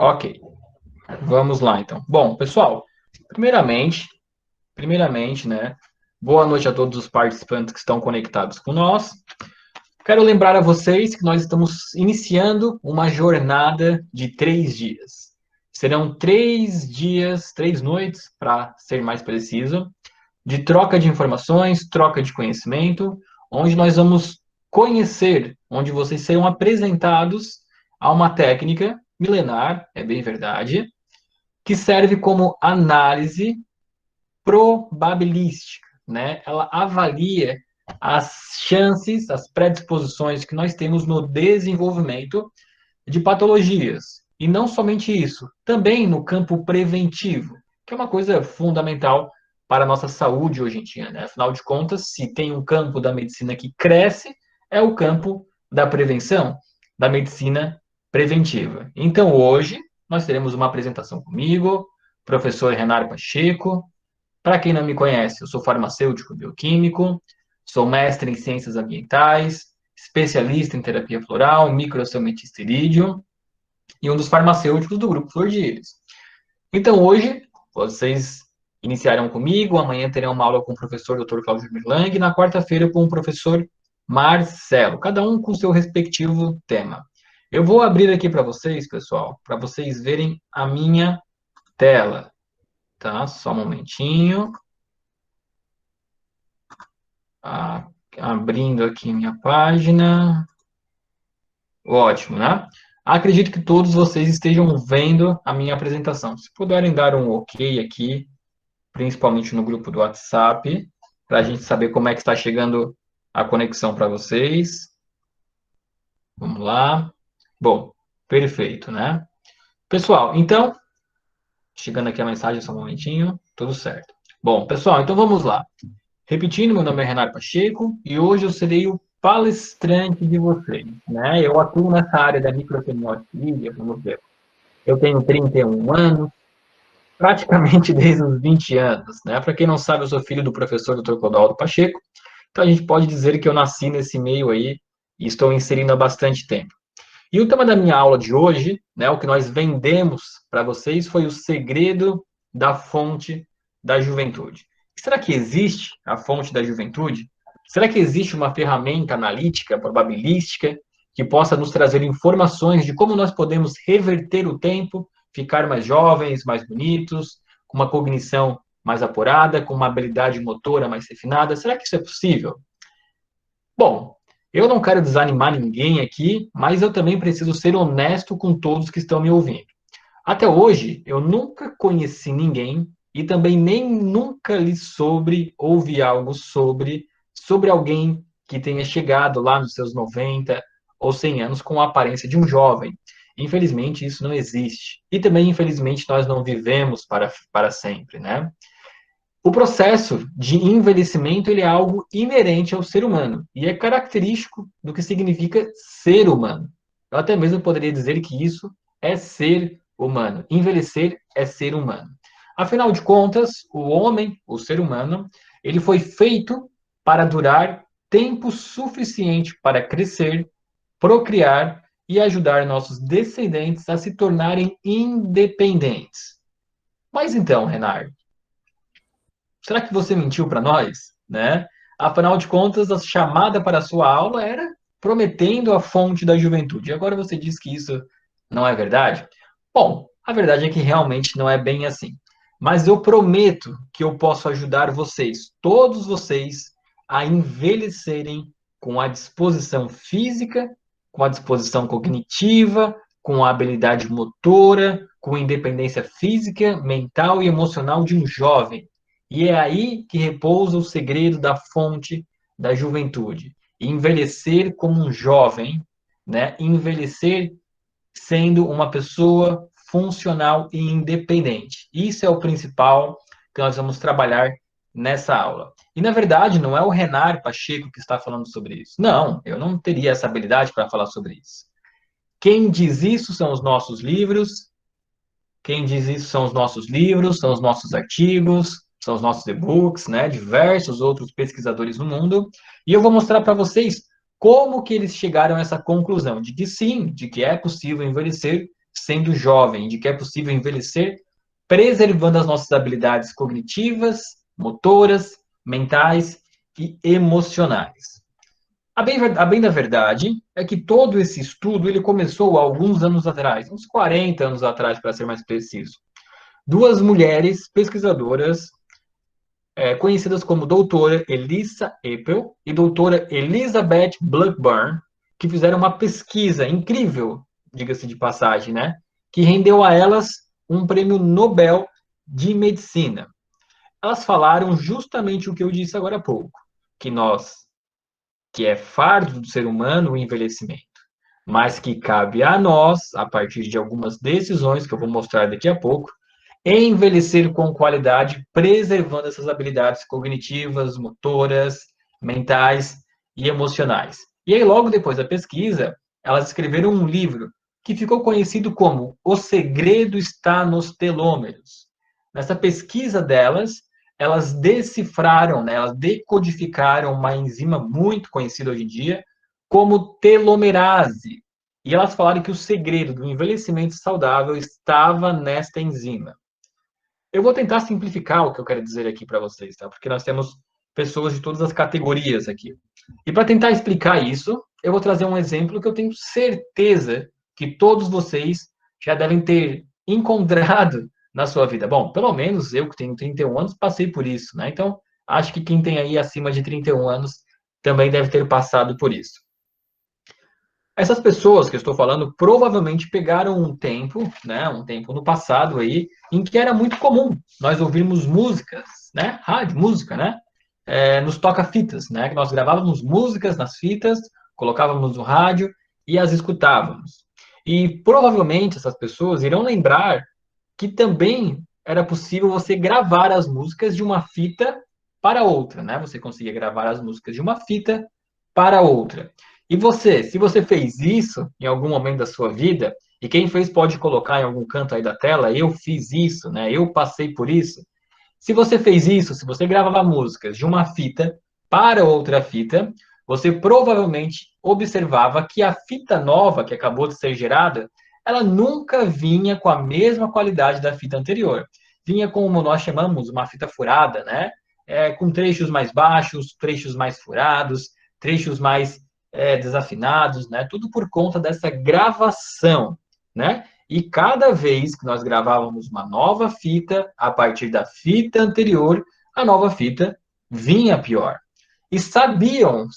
Ok, vamos lá então. Bom, pessoal, primeiramente, né? Boa noite a todos os participantes que estão conectados com nós. Quero lembrar a vocês que nós estamos iniciando uma jornada de 3 dias. Serão 3 dias, 3 noites, para ser mais preciso, de troca de informações, troca de conhecimento, onde nós vamos conhecer, onde vocês serão apresentados a uma técnica milenar, é bem verdade, que serve como análise probabilística, né? Ela avalia as chances, as predisposições que nós temos no desenvolvimento de patologias. E não somente isso, também no campo preventivo, que é uma coisa fundamental para a nossa saúde hoje em dia, né? Afinal de contas, se tem um campo da medicina que cresce, é o campo da prevenção, da medicina preventiva. Então, hoje, nós teremos uma apresentação comigo, professor Renato Pacheco. Para quem não me conhece, eu sou farmacêutico bioquímico, sou mestre em ciências ambientais, especialista em terapia floral, microcelmetisterídeo e um dos farmacêuticos do grupo Flor de Íris. Então, hoje, vocês iniciarão comigo, amanhã terão uma aula com o professor Dr. Cláudio Mirlang, e na quarta-feira com o professor Marcelo, cada um com seu respectivo tema. Eu vou abrir aqui para vocês, pessoal, para vocês verem a minha tela, tá? Só um momentinho. Abrindo aqui minha página. Ótimo, né? Acredito que todos vocês estejam vendo a minha apresentação. Se puderem dar um ok aqui, principalmente no grupo do WhatsApp, para a gente saber como é que está chegando a conexão para vocês. Vamos lá. Bom, perfeito, né? Pessoal, então, chegando aqui a mensagem, só um momentinho, tudo certo. Bom, pessoal, então vamos lá. Repetindo, meu nome é Renato Pacheco e hoje eu serei o palestrante de vocês, né? Eu atuo nessa área da microsemiótica, como ver. Eu tenho 31 anos, praticamente desde os 20 anos, né? Para quem não sabe, eu sou filho do professor Dr. Clodoaldo Pacheco, então a gente pode dizer que eu nasci nesse meio aí e estou inserindo há bastante tempo. E o tema da minha aula de hoje, né, o que nós vendemos para vocês foi o segredo da fonte da juventude. Será que existe a fonte da juventude? Será que existe uma ferramenta analítica, probabilística, que possa nos trazer informações de como nós podemos reverter o tempo, ficar mais jovens, mais bonitos, com uma cognição mais apurada, com uma habilidade motora mais refinada? Será que isso é possível? Bom, eu não quero desanimar ninguém aqui, mas eu também preciso ser honesto com todos que estão me ouvindo. Até hoje, eu nunca conheci ninguém e também nem nunca li sobre, ouvi algo sobre alguém que tenha chegado lá nos seus 90 ou 100 anos com a aparência de um jovem. Infelizmente, isso não existe. E também, infelizmente, nós não vivemos para sempre, né? O processo de envelhecimento ele é algo inerente ao ser humano e é característico do que significa ser humano. Eu até mesmo poderia dizer que isso é ser humano. Envelhecer é ser humano. Afinal de contas, o homem, o ser humano, ele foi feito para durar tempo suficiente para crescer, procriar e ajudar nossos descendentes a se tornarem independentes. Mas então, Renato, será que você mentiu para nós, né? Afinal de contas, a chamada para a sua aula era prometendo a fonte da juventude. E agora você diz que isso não é verdade? Bom, a verdade é que realmente não é bem assim. Mas eu prometo que eu posso ajudar vocês, todos vocês, a envelhecerem com a disposição física, com a disposição cognitiva, com a habilidade motora, com a independência física, mental e emocional de um jovem. E é aí que repousa o segredo da fonte da juventude. Envelhecer como um jovem, né? Envelhecer sendo uma pessoa funcional e independente. Isso é o principal que nós vamos trabalhar nessa aula. E, na verdade, não é o Renar Pacheco que está falando sobre isso. Não, eu não teria essa habilidade para falar sobre isso. Quem diz isso são os nossos livros, quem diz isso são os nossos livros, são os nossos artigos, são os nossos e-books, né? Diversos outros pesquisadores no mundo. E eu vou mostrar para vocês como que eles chegaram a essa conclusão de que sim, de que é possível envelhecer sendo jovem, de que é possível envelhecer preservando as nossas habilidades cognitivas, motoras, mentais e emocionais. A bem da verdade é que todo esse estudo ele começou há alguns anos atrás, uns 40 anos atrás, para ser mais preciso. Duas mulheres pesquisadoras conhecidas como doutora Elissa Epel e doutora Elizabeth Blackburn, que fizeram uma pesquisa incrível, diga-se de passagem, né? Que rendeu a elas um prêmio Nobel de Medicina. Elas falaram justamente o que eu disse agora há pouco, que é fardo do ser humano o envelhecimento, mas que cabe a nós, a partir de algumas decisões que eu vou mostrar daqui a pouco, envelhecer com qualidade, preservando essas habilidades cognitivas, motoras, mentais e emocionais. E aí, logo depois da pesquisa, elas escreveram um livro que ficou conhecido como O Segredo Está nos Telômeros. Nessa pesquisa delas, elas decifraram, né, elas decodificaram uma enzima muito conhecida hoje em dia como telomerase. E elas falaram que o segredo do envelhecimento saudável estava nesta enzima. Eu vou tentar simplificar o que eu quero dizer aqui para vocês, tá? Porque nós temos pessoas de todas as categorias aqui. E para tentar explicar isso, eu vou trazer um exemplo que eu tenho certeza que todos vocês já devem ter encontrado na sua vida. Bom, pelo menos eu que tenho 31 anos passei por isso, né? Então, acho que quem tem aí acima de 31 anos também deve ter passado por isso. Essas pessoas que eu estou falando provavelmente pegaram um tempo, né, um tempo no passado aí, em que era muito comum nós ouvirmos músicas, né, rádio, música, né, nos toca-fitas, né, que nós gravávamos músicas nas fitas, colocávamos no rádio e as escutávamos. E provavelmente essas pessoas irão lembrar que também era possível você gravar as músicas de uma fita para outra, né? Você conseguia gravar as músicas de uma fita para outra. E você, se você fez isso em algum momento da sua vida, e quem fez pode colocar em algum canto aí da tela, eu fiz isso, né? Eu passei por isso. Se você fez isso, se você gravava músicas de uma fita para outra fita, você provavelmente observava que a fita nova que acabou de ser gerada, ela nunca vinha com a mesma qualidade da fita anterior. Vinha como nós chamamos uma fita furada, né? Com trechos mais baixos, trechos mais furados, trechos mais desafinados, né? Tudo por conta dessa gravação, né? E cada vez que nós gravávamos uma nova fita, a partir da fita anterior, a nova fita vinha pior. E sabiam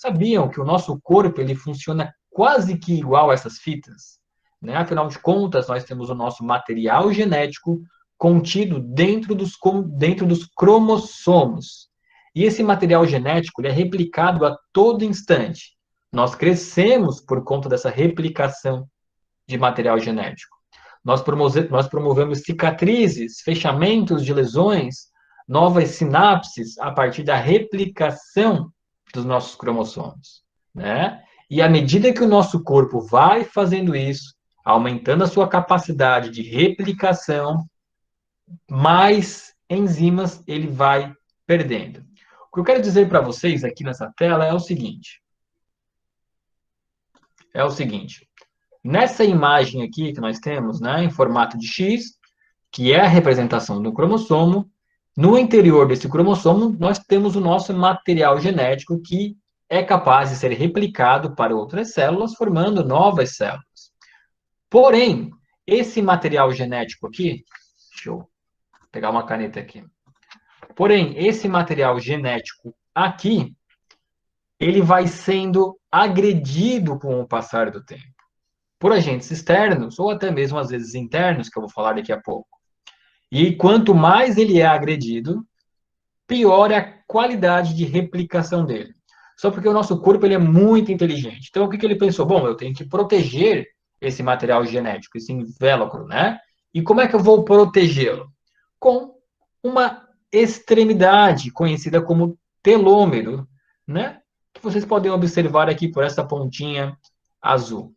que o nosso corpo ele funciona quase que igual a essas fitas, né? Afinal de contas, nós temos o nosso material genético contido dentro dos cromossomos. E esse material genético ele é replicado a todo instante. Nós crescemos por conta dessa replicação de material genético. Nós promovemos cicatrizes, fechamentos de lesões, novas sinapses a partir da replicação dos nossos cromossomos, né? E à medida que o nosso corpo vai fazendo isso, aumentando a sua capacidade de replicação, mais enzimas ele vai perdendo. O que eu quero dizer para vocês aqui nessa tela é o seguinte, nessa imagem aqui que nós temos, né, em formato de X, que é a representação do cromossomo, no interior desse cromossomo, nós temos o nosso material genético que é capaz de ser replicado para outras células, formando novas células. Porém, esse material genético aqui, deixa eu pegar uma caneta aqui. Porém, esse material genético aqui, ele vai sendo agredido com o passar do tempo, por agentes externos ou até mesmo às vezes internos, que eu vou falar daqui a pouco. E quanto mais ele é agredido, pior é a qualidade de replicação dele. Só porque o nosso corpo ele é muito inteligente. Então, o que ele pensou? Bom, eu tenho que proteger esse material genético, esse invólucro, né? E como é que eu vou protegê-lo? Com uma extremidade conhecida como telômero, né? Que vocês podem observar aqui por essa pontinha azul,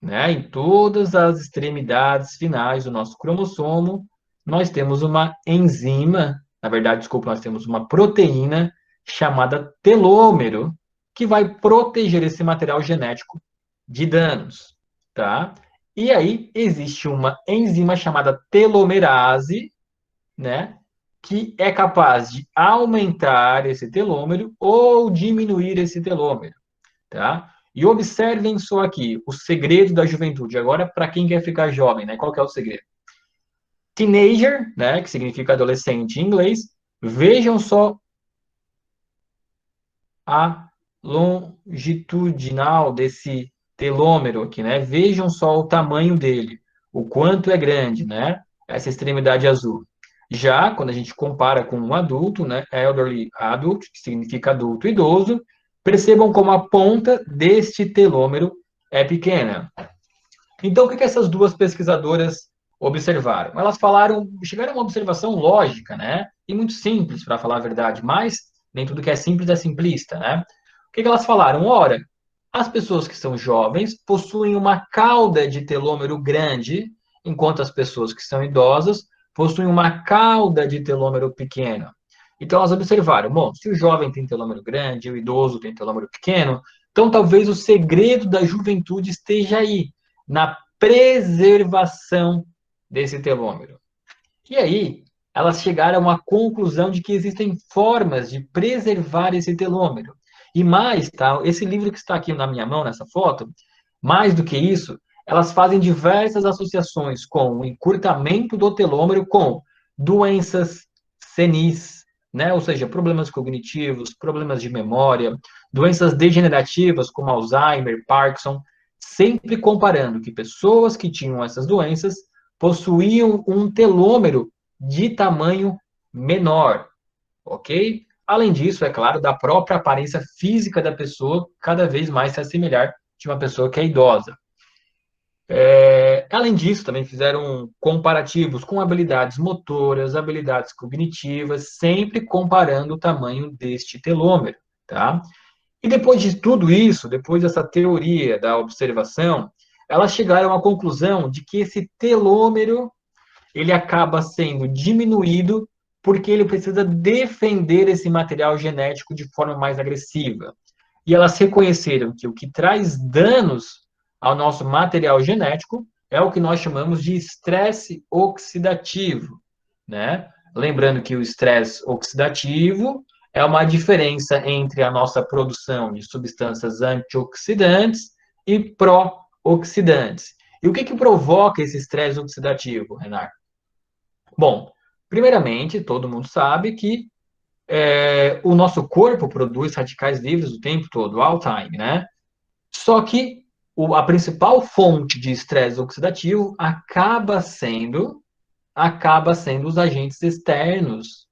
né? Em todas as extremidades finais do nosso cromossomo, nós temos uma enzima, na verdade, desculpa, nós temos uma proteína chamada telômero, que vai proteger esse material genético de danos, tá? E aí existe uma enzima chamada telomerase, né, que é capaz de aumentar esse telômero ou diminuir esse telômero, tá? E observem só aqui, o segredo da juventude. Agora, para quem quer ficar jovem, né? Qual que é o segredo? Teenager, né, que significa adolescente em inglês. Vejam só a longitudinal desse telômero aqui, né? Vejam só o tamanho dele, o quanto é grande, né? Essa extremidade azul. Já quando a gente compara com um adulto, né? Elderly adult, que significa adulto idoso, percebam como a ponta deste telômero é pequena. Então, o que essas duas pesquisadoras observaram? Elas chegaram a uma observação lógica, né? E muito simples, para falar a verdade, mas nem tudo que é simples é simplista, né? O que elas falaram? Ora, as pessoas que são jovens possuem uma cauda de telômero grande, enquanto as pessoas que são idosas possuem uma cauda de telômero pequena. Então, elas observaram, bom, se o jovem tem telômero grande, o idoso tem telômero pequeno, então talvez o segredo da juventude esteja aí, na preservação desse telômero. E aí, elas chegaram à conclusão de que existem formas de preservar esse telômero. E mais, tá? Esse livro que está aqui na minha mão, nessa foto, mais do que isso, elas fazem diversas associações com o encurtamento do telômero com doenças senis, né? Ou seja, problemas cognitivos, problemas de memória, doenças degenerativas como Alzheimer, Parkinson, sempre comparando que pessoas que tinham essas doenças possuíam um telômero de tamanho menor, ok? Além disso, é claro, da própria aparência física da pessoa cada vez mais se assemelhar de uma pessoa que é idosa. Além disso, também fizeram comparativos com habilidades motoras, habilidades cognitivas, sempre comparando o tamanho deste telômero, tá? E depois de tudo isso, depois dessa teoria da observação, elas chegaram à conclusão de que esse telômero ele acaba sendo diminuído porque ele precisa defender esse material genético de forma mais agressiva. E elas reconheceram que o que traz danos ao nosso material genético é o que nós chamamos de estresse oxidativo, né? Lembrando que o estresse oxidativo é uma diferença entre a nossa produção de substâncias antioxidantes e pró-oxidantes. E o que provoca esse estresse oxidativo, Renato? Bom, primeiramente, todo mundo sabe que o nosso corpo produz radicais livres o tempo todo, all time, né? Só que a principal fonte de estresse oxidativo acaba sendo os agentes externos,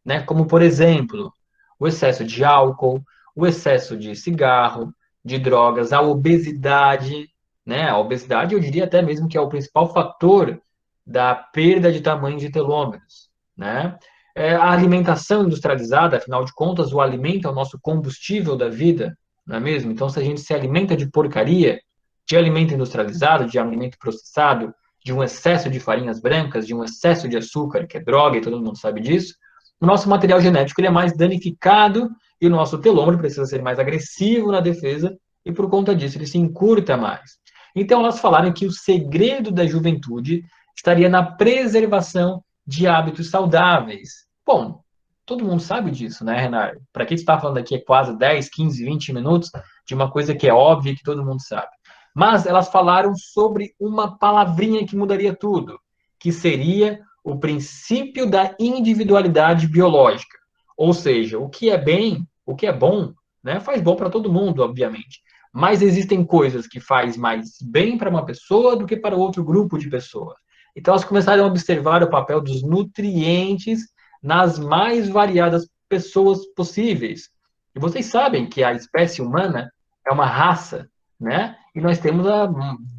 né? Como, por exemplo, o excesso de álcool, o excesso de cigarro, de drogas, a obesidade, né? A obesidade, eu diria até mesmo que é o principal fator da perda de tamanho de telômeros, né? A alimentação industrializada, afinal de contas, o alimento é o nosso combustível da vida, não é mesmo? Então, se a gente se alimenta de porcaria, de alimento industrializado, de alimento processado, de um excesso de farinhas brancas, de um excesso de açúcar, que é droga, e todo mundo sabe disso, o nosso material genético ele é mais danificado e o nosso telômero precisa ser mais agressivo na defesa e, por conta disso, ele se encurta mais. Então, elas falaram que o segredo da juventude estaria na preservação de hábitos saudáveis. Bom, todo mundo sabe disso, né, Renato? Para que você está falando aqui é quase 10, 15, 20 minutos de uma coisa que é óbvia e que todo mundo sabe. Mas elas falaram sobre uma palavrinha que mudaria tudo, que seria o princípio da individualidade biológica. Ou seja, o que é bem, o que é bom, né, faz bom para todo mundo, obviamente. Mas existem coisas que faz mais bem para uma pessoa do que para outro grupo de pessoas. Então elas começaram a observar o papel dos nutrientes nas mais variadas pessoas possíveis. E vocês sabem que a espécie humana é uma raça, né? E nós temos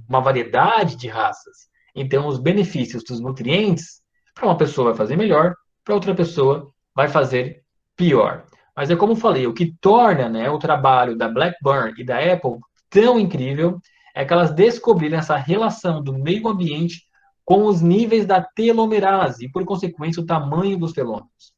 uma variedade de raças. Então, os benefícios dos nutrientes, para uma pessoa vai fazer melhor, para outra pessoa vai fazer pior. Mas é como eu falei, o que torna, né, o trabalho da Blackburn e da Apple tão incrível é que elas descobriram essa relação do meio ambiente com os níveis da telomerase e, por consequência, o tamanho dos telômeros.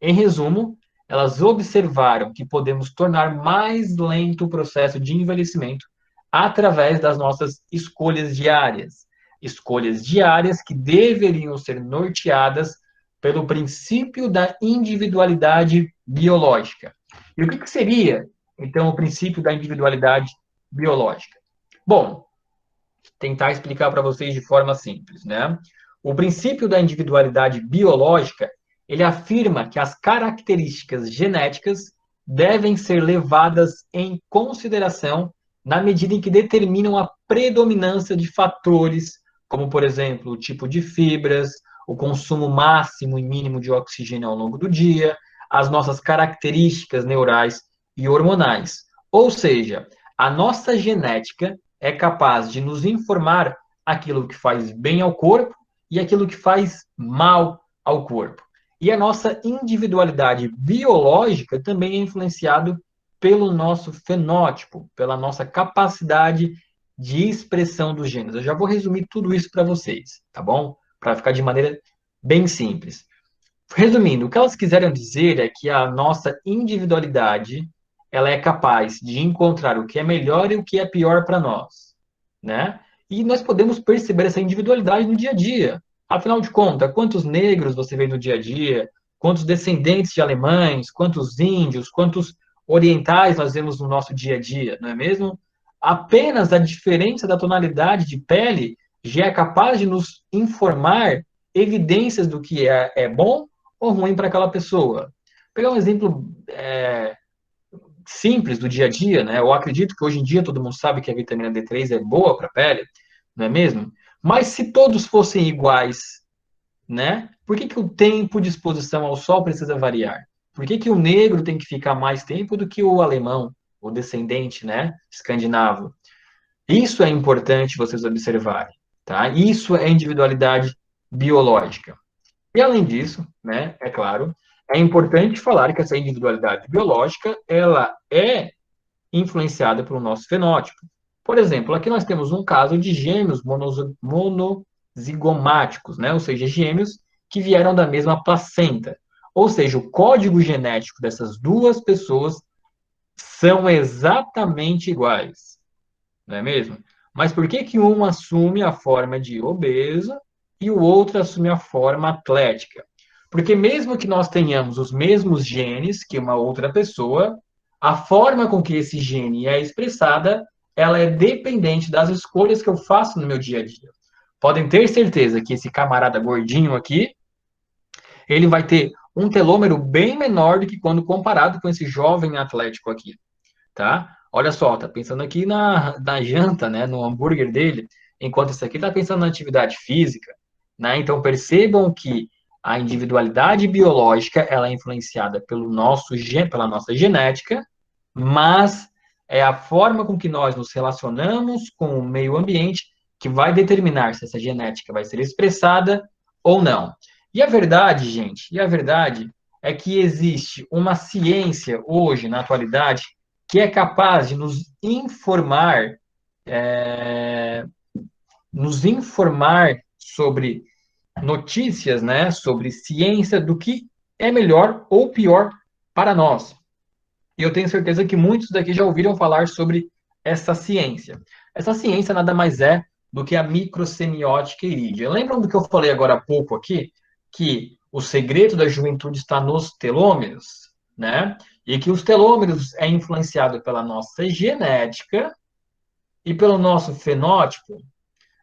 Em resumo, elas observaram que podemos tornar mais lento o processo de envelhecimento através das nossas escolhas diárias. escolhas diárias que deveriam ser norteadas pelo princípio da individualidade biológica. E o que seria, então, o princípio da individualidade biológica? Bom, tentar explicar para vocês de forma simples, né? O princípio da individualidade biológica, ele afirma que as características genéticas devem ser levadas em consideração na medida em que determinam a predominância de fatores, como, por exemplo, o tipo de fibras, o consumo máximo e mínimo de oxigênio ao longo do dia, as nossas características neurais e hormonais. Ou seja, a nossa genética é capaz de nos informar aquilo que faz bem ao corpo e aquilo que faz mal ao corpo. E a nossa individualidade biológica também é influenciado pelo nosso fenótipo, pela nossa capacidade de expressão dos genes. Eu já vou resumir tudo isso para vocês, tá bom? Para ficar de maneira bem simples. Resumindo, o que elas quiseram dizer é que a nossa individualidade ela é capaz de encontrar o que é melhor e o que é pior para nós, né? E nós podemos perceber essa individualidade no dia a dia. Afinal de contas, quantos negros você vê no dia a dia? Quantos descendentes de alemães? Quantos índios? Quantos orientais nós vemos no nosso dia a dia, não é mesmo? Apenas a diferença da tonalidade de pele já é capaz de nos informar evidências do que é bom ou ruim para aquela pessoa. Vou pegar um exemplo simples do dia a dia, né? Eu acredito que hoje em dia todo mundo sabe que a vitamina D3 é boa para a pele, não é mesmo? Mas se todos fossem iguais, né? Por que o tempo de exposição ao sol precisa variar? Por que o negro tem que ficar mais tempo do que o alemão, o descendente, né? Escandinavo. Isso é importante vocês observarem, tá? Isso é individualidade biológica. E além disso, né, é claro, é importante falar que essa individualidade biológica, ela é influenciada pelo nosso fenótipo. Por exemplo, aqui nós temos um caso de gêmeos monozigomáticos, né, ou seja, gêmeos que vieram da mesma placenta. Ou seja, o código genético dessas duas pessoas são exatamente iguais, não é mesmo? Mas por que um assume a forma de obeso e o outro assume a forma atlética? Porque mesmo que nós tenhamos os mesmos genes que uma outra pessoa, a forma com que esse gene é expressada, ela é dependente das escolhas que eu faço no meu dia a dia. Podem ter certeza que esse camarada gordinho aqui, ele vai ter um telômero bem menor do que quando comparado com esse jovem atlético aqui, tá? Olha só, tá pensando aqui na janta, né, no hambúrguer dele, enquanto esse aqui tá pensando na atividade física, né? Então percebam que a individualidade biológica, ela é influenciada pela nossa genética, mas é a forma com que nós nos relacionamos com o meio ambiente que vai determinar se essa genética vai ser expressada ou não. E a verdade, gente, e a verdade é que existe uma ciência hoje, na atualidade, que é capaz de nos informar sobre notícias, né, sobre ciência do que é melhor ou pior para nós. E eu tenho certeza que muitos daqui já ouviram falar sobre essa ciência. Essa ciência nada mais é do que a microsemiótica irídia. Lembram do que eu falei agora há pouco aqui? Que o segredo da juventude está nos telômeros, né? E que os telômeros é influenciado pela nossa genética e pelo nosso fenótipo,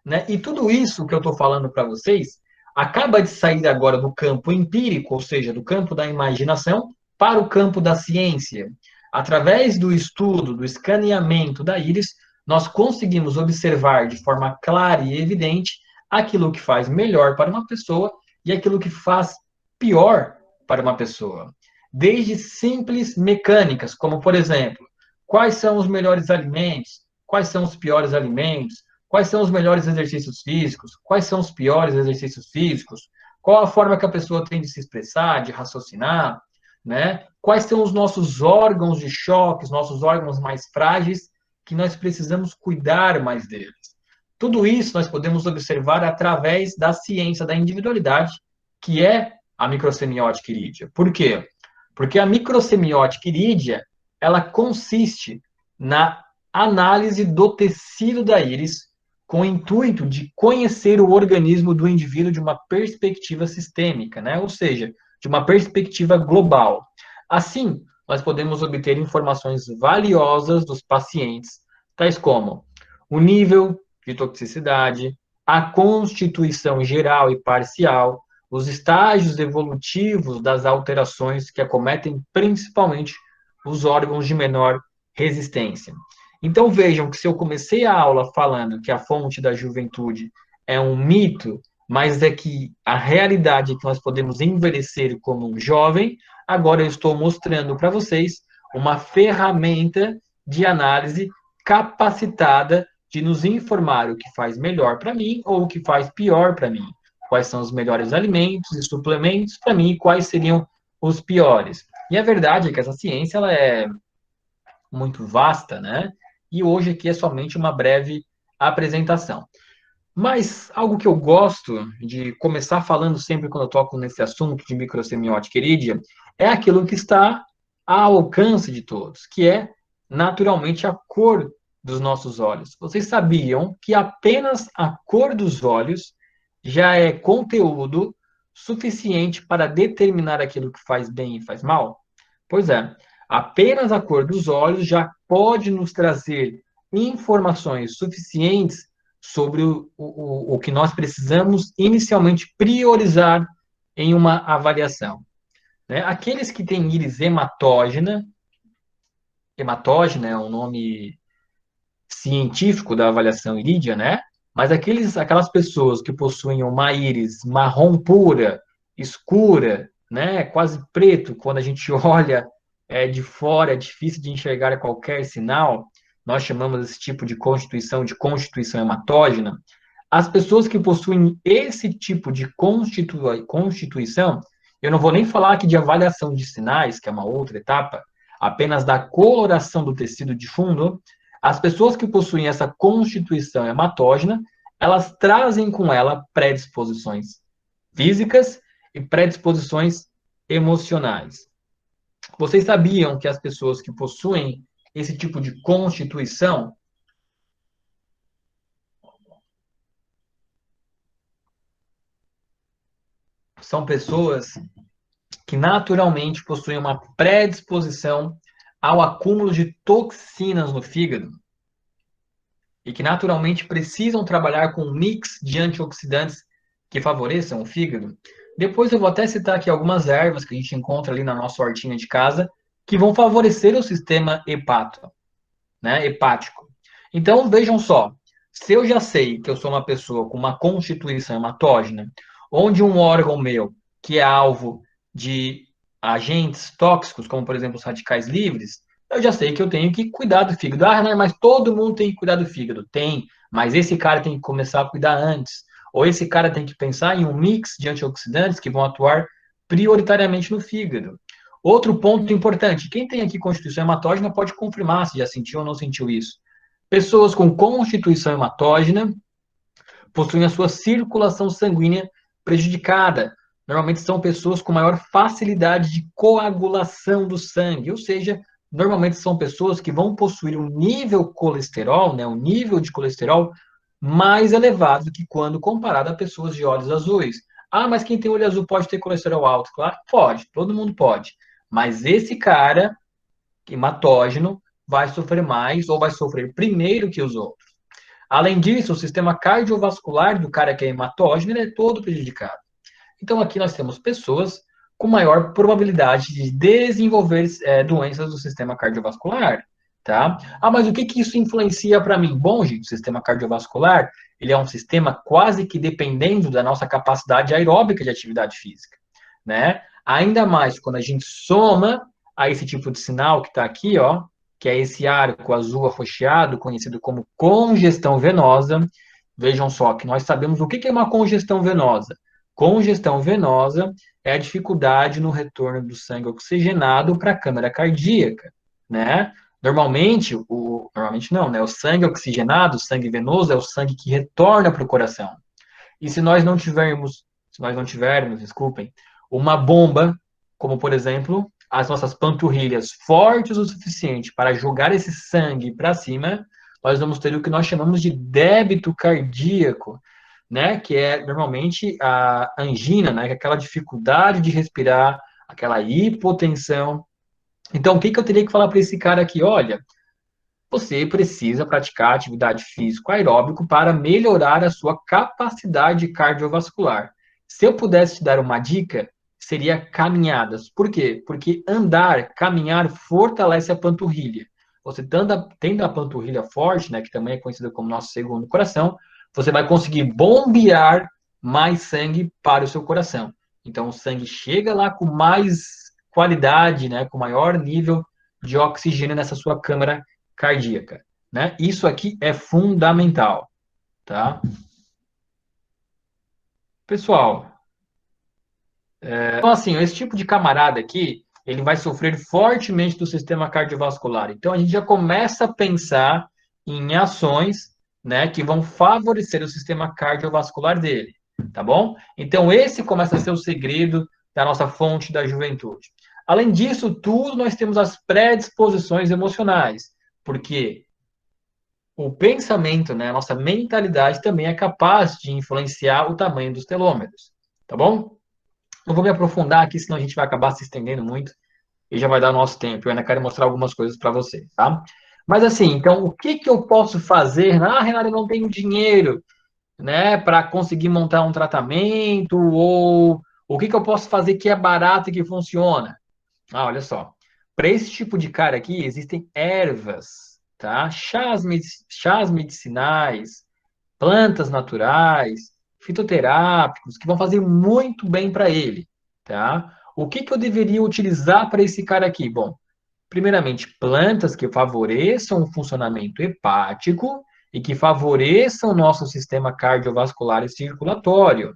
né? E tudo isso que eu estou falando para vocês acaba de sair agora do campo empírico, ou seja, do campo da imaginação, para o campo da ciência. Através do estudo, do escaneamento da íris, nós conseguimos observar de forma clara e evidente aquilo que faz melhor para uma pessoa e aquilo que faz pior para uma pessoa. Desde simples mecânicas, como, por exemplo, quais são os melhores alimentos, quais são os piores alimentos, quais são os melhores exercícios físicos, quais são os piores exercícios físicos, qual a forma que a pessoa tem de se expressar, de raciocinar, né? Quais são os nossos órgãos de choque, os nossos órgãos mais frágeis, que nós precisamos cuidar mais deles. Tudo isso nós podemos observar através da ciência da individualidade, que é a microsemiótica irídia. Por quê? Porque a microsemiótica irídia, ela consiste na análise do tecido da íris com o intuito de conhecer o organismo do indivíduo de uma perspectiva sistêmica, né? Ou seja, de uma perspectiva global. Assim, nós podemos obter informações valiosas dos pacientes, tais como o nível de toxicidade, a constituição geral e parcial, os estágios evolutivos das alterações que acometem principalmente os órgãos de menor resistência. Então vejam que se eu comecei a aula falando que a fonte da juventude é um mito, mas é que a realidade é que nós podemos envelhecer como um jovem, agora eu estou mostrando para vocês uma ferramenta de análise capacitada de nos informar o que faz melhor para mim ou o que faz pior para mim. Quais são os melhores alimentos e suplementos para mim e quais seriam os piores. E a verdade é que essa ciência ela é muito vasta, né? E hoje aqui é somente uma breve apresentação. Mas algo que eu gosto de começar falando sempre quando eu toco nesse assunto de microsemiótica irídia é aquilo que está ao alcance de todos, que é naturalmente a cor dos nossos olhos. Vocês sabiam que apenas a cor dos olhos já é conteúdo suficiente para determinar aquilo que faz bem e faz mal? Pois é, apenas a cor dos olhos já pode nos trazer informações suficientes sobre o que nós precisamos inicialmente priorizar em uma avaliação. Né? Aqueles que têm íris hematógena, hematógena é um nome científico da avaliação irídia, né? Mas aquelas pessoas que possuem uma íris marrom pura, escura, né? Quase preto, quando a gente olha de fora, é difícil de enxergar qualquer sinal. Nós chamamos esse tipo de constituição hematógena. As pessoas que possuem esse tipo de constituição, eu não vou nem falar aqui de avaliação de sinais, que é uma outra etapa, apenas da coloração do tecido de fundo. As pessoas que possuem essa constituição hematógena, elas trazem com ela predisposições físicas e predisposições emocionais. Vocês sabiam que as pessoas que possuem esse tipo de constituição são pessoas que naturalmente possuem uma predisposição ao acúmulo de toxinas no fígado e que naturalmente precisam trabalhar com um mix de antioxidantes que favoreçam o fígado. Depois eu vou até citar aqui algumas ervas que a gente encontra ali na nossa hortinha de casa que vão favorecer o sistema hepático. Então vejam só, se eu já sei que eu sou uma pessoa com uma constituição hematógena, onde um órgão meu que é alvo de agentes tóxicos, como por exemplo os radicais livres, eu já sei que eu tenho que cuidar do fígado. Ah, Renan, mas todo mundo tem que cuidar do fígado. Tem, mas esse cara tem que começar a cuidar antes. Ou esse cara tem que pensar em um mix de antioxidantes que vão atuar prioritariamente no fígado. Outro ponto importante, quem tem aqui constituição hematógena pode confirmar se já sentiu ou não sentiu isso. Pessoas com constituição hematógena possuem a sua circulação sanguínea prejudicada. Normalmente são pessoas com maior facilidade de coagulação do sangue, ou seja, normalmente são pessoas que vão possuir um nível colesterol, né, um nível de colesterol mais elevado do que quando comparado a pessoas de olhos azuis. Ah, mas quem tem olho azul pode ter colesterol alto? Claro que pode, todo mundo pode. Mas esse cara, hematógeno, vai sofrer mais ou vai sofrer primeiro que os outros. Além disso, o sistema cardiovascular do cara que é hematógeno é todo prejudicado. Então, aqui nós temos pessoas com maior probabilidade de desenvolver doenças do sistema cardiovascular, tá? Ah, mas o que que isso influencia para mim? Bom, gente, o sistema cardiovascular, ele é um sistema quase que dependendo da nossa capacidade aeróbica de atividade física, né? Ainda mais quando a gente soma a esse tipo de sinal que está aqui, ó, que é esse arco azul arroxeado, conhecido como congestão venosa. Vejam só que nós sabemos o que é uma congestão venosa. Congestão venosa é a dificuldade no retorno do sangue oxigenado para a câmara cardíaca, né? Normalmente não, né? O sangue oxigenado, o sangue venoso é o sangue que retorna para o coração. E se nós não tivermos, desculpem, uma bomba, como por exemplo, as nossas panturrilhas fortes o suficiente para jogar esse sangue para cima, nós vamos ter o que nós chamamos de débito cardíaco, né? Que é normalmente a angina, né? Que é aquela dificuldade de respirar, aquela hipotensão. Então, o que que eu teria que falar para esse cara aqui? Olha, você precisa praticar atividade física aeróbico para melhorar a sua capacidade cardiovascular. Se eu pudesse te dar uma dica, seria caminhadas. Por quê? Porque andar, caminhar fortalece a panturrilha. Você tendo a panturrilha forte, né, que também é conhecida como nosso segundo coração, você vai conseguir bombear mais sangue para o seu coração. Então o sangue chega lá com mais qualidade, né, com maior nível de oxigênio nessa sua câmara cardíaca, né? Isso aqui é fundamental, tá? Pessoal, então assim, esse tipo de camarada aqui, ele vai sofrer fortemente do sistema cardiovascular. Então a gente já começa a pensar em ações, né, que vão favorecer o sistema cardiovascular dele, tá bom? Então esse começa a ser o segredo da nossa fonte da juventude. Além disso tudo, nós temos as predisposições emocionais, porque o pensamento, né, a nossa mentalidade também é capaz de influenciar o tamanho dos telômeros, tá bom? Não vou me aprofundar aqui, senão a gente vai acabar se estendendo muito e já vai dar nosso tempo. Eu ainda quero mostrar algumas coisas para você, tá? Mas assim, então, o que que eu posso fazer? Ah, Renato, eu não tenho dinheiro, né, para conseguir montar um tratamento, ou o que que eu posso fazer que é barato e que funciona? Ah, olha só. Para esse tipo de cara aqui, existem ervas, tá? Chás medicinais, plantas naturais, fitoterápicos, que vão fazer muito bem para ele, tá? O que que eu deveria utilizar para esse cara aqui? Bom, primeiramente, plantas que favoreçam o funcionamento hepático e que favoreçam o nosso sistema cardiovascular e circulatório.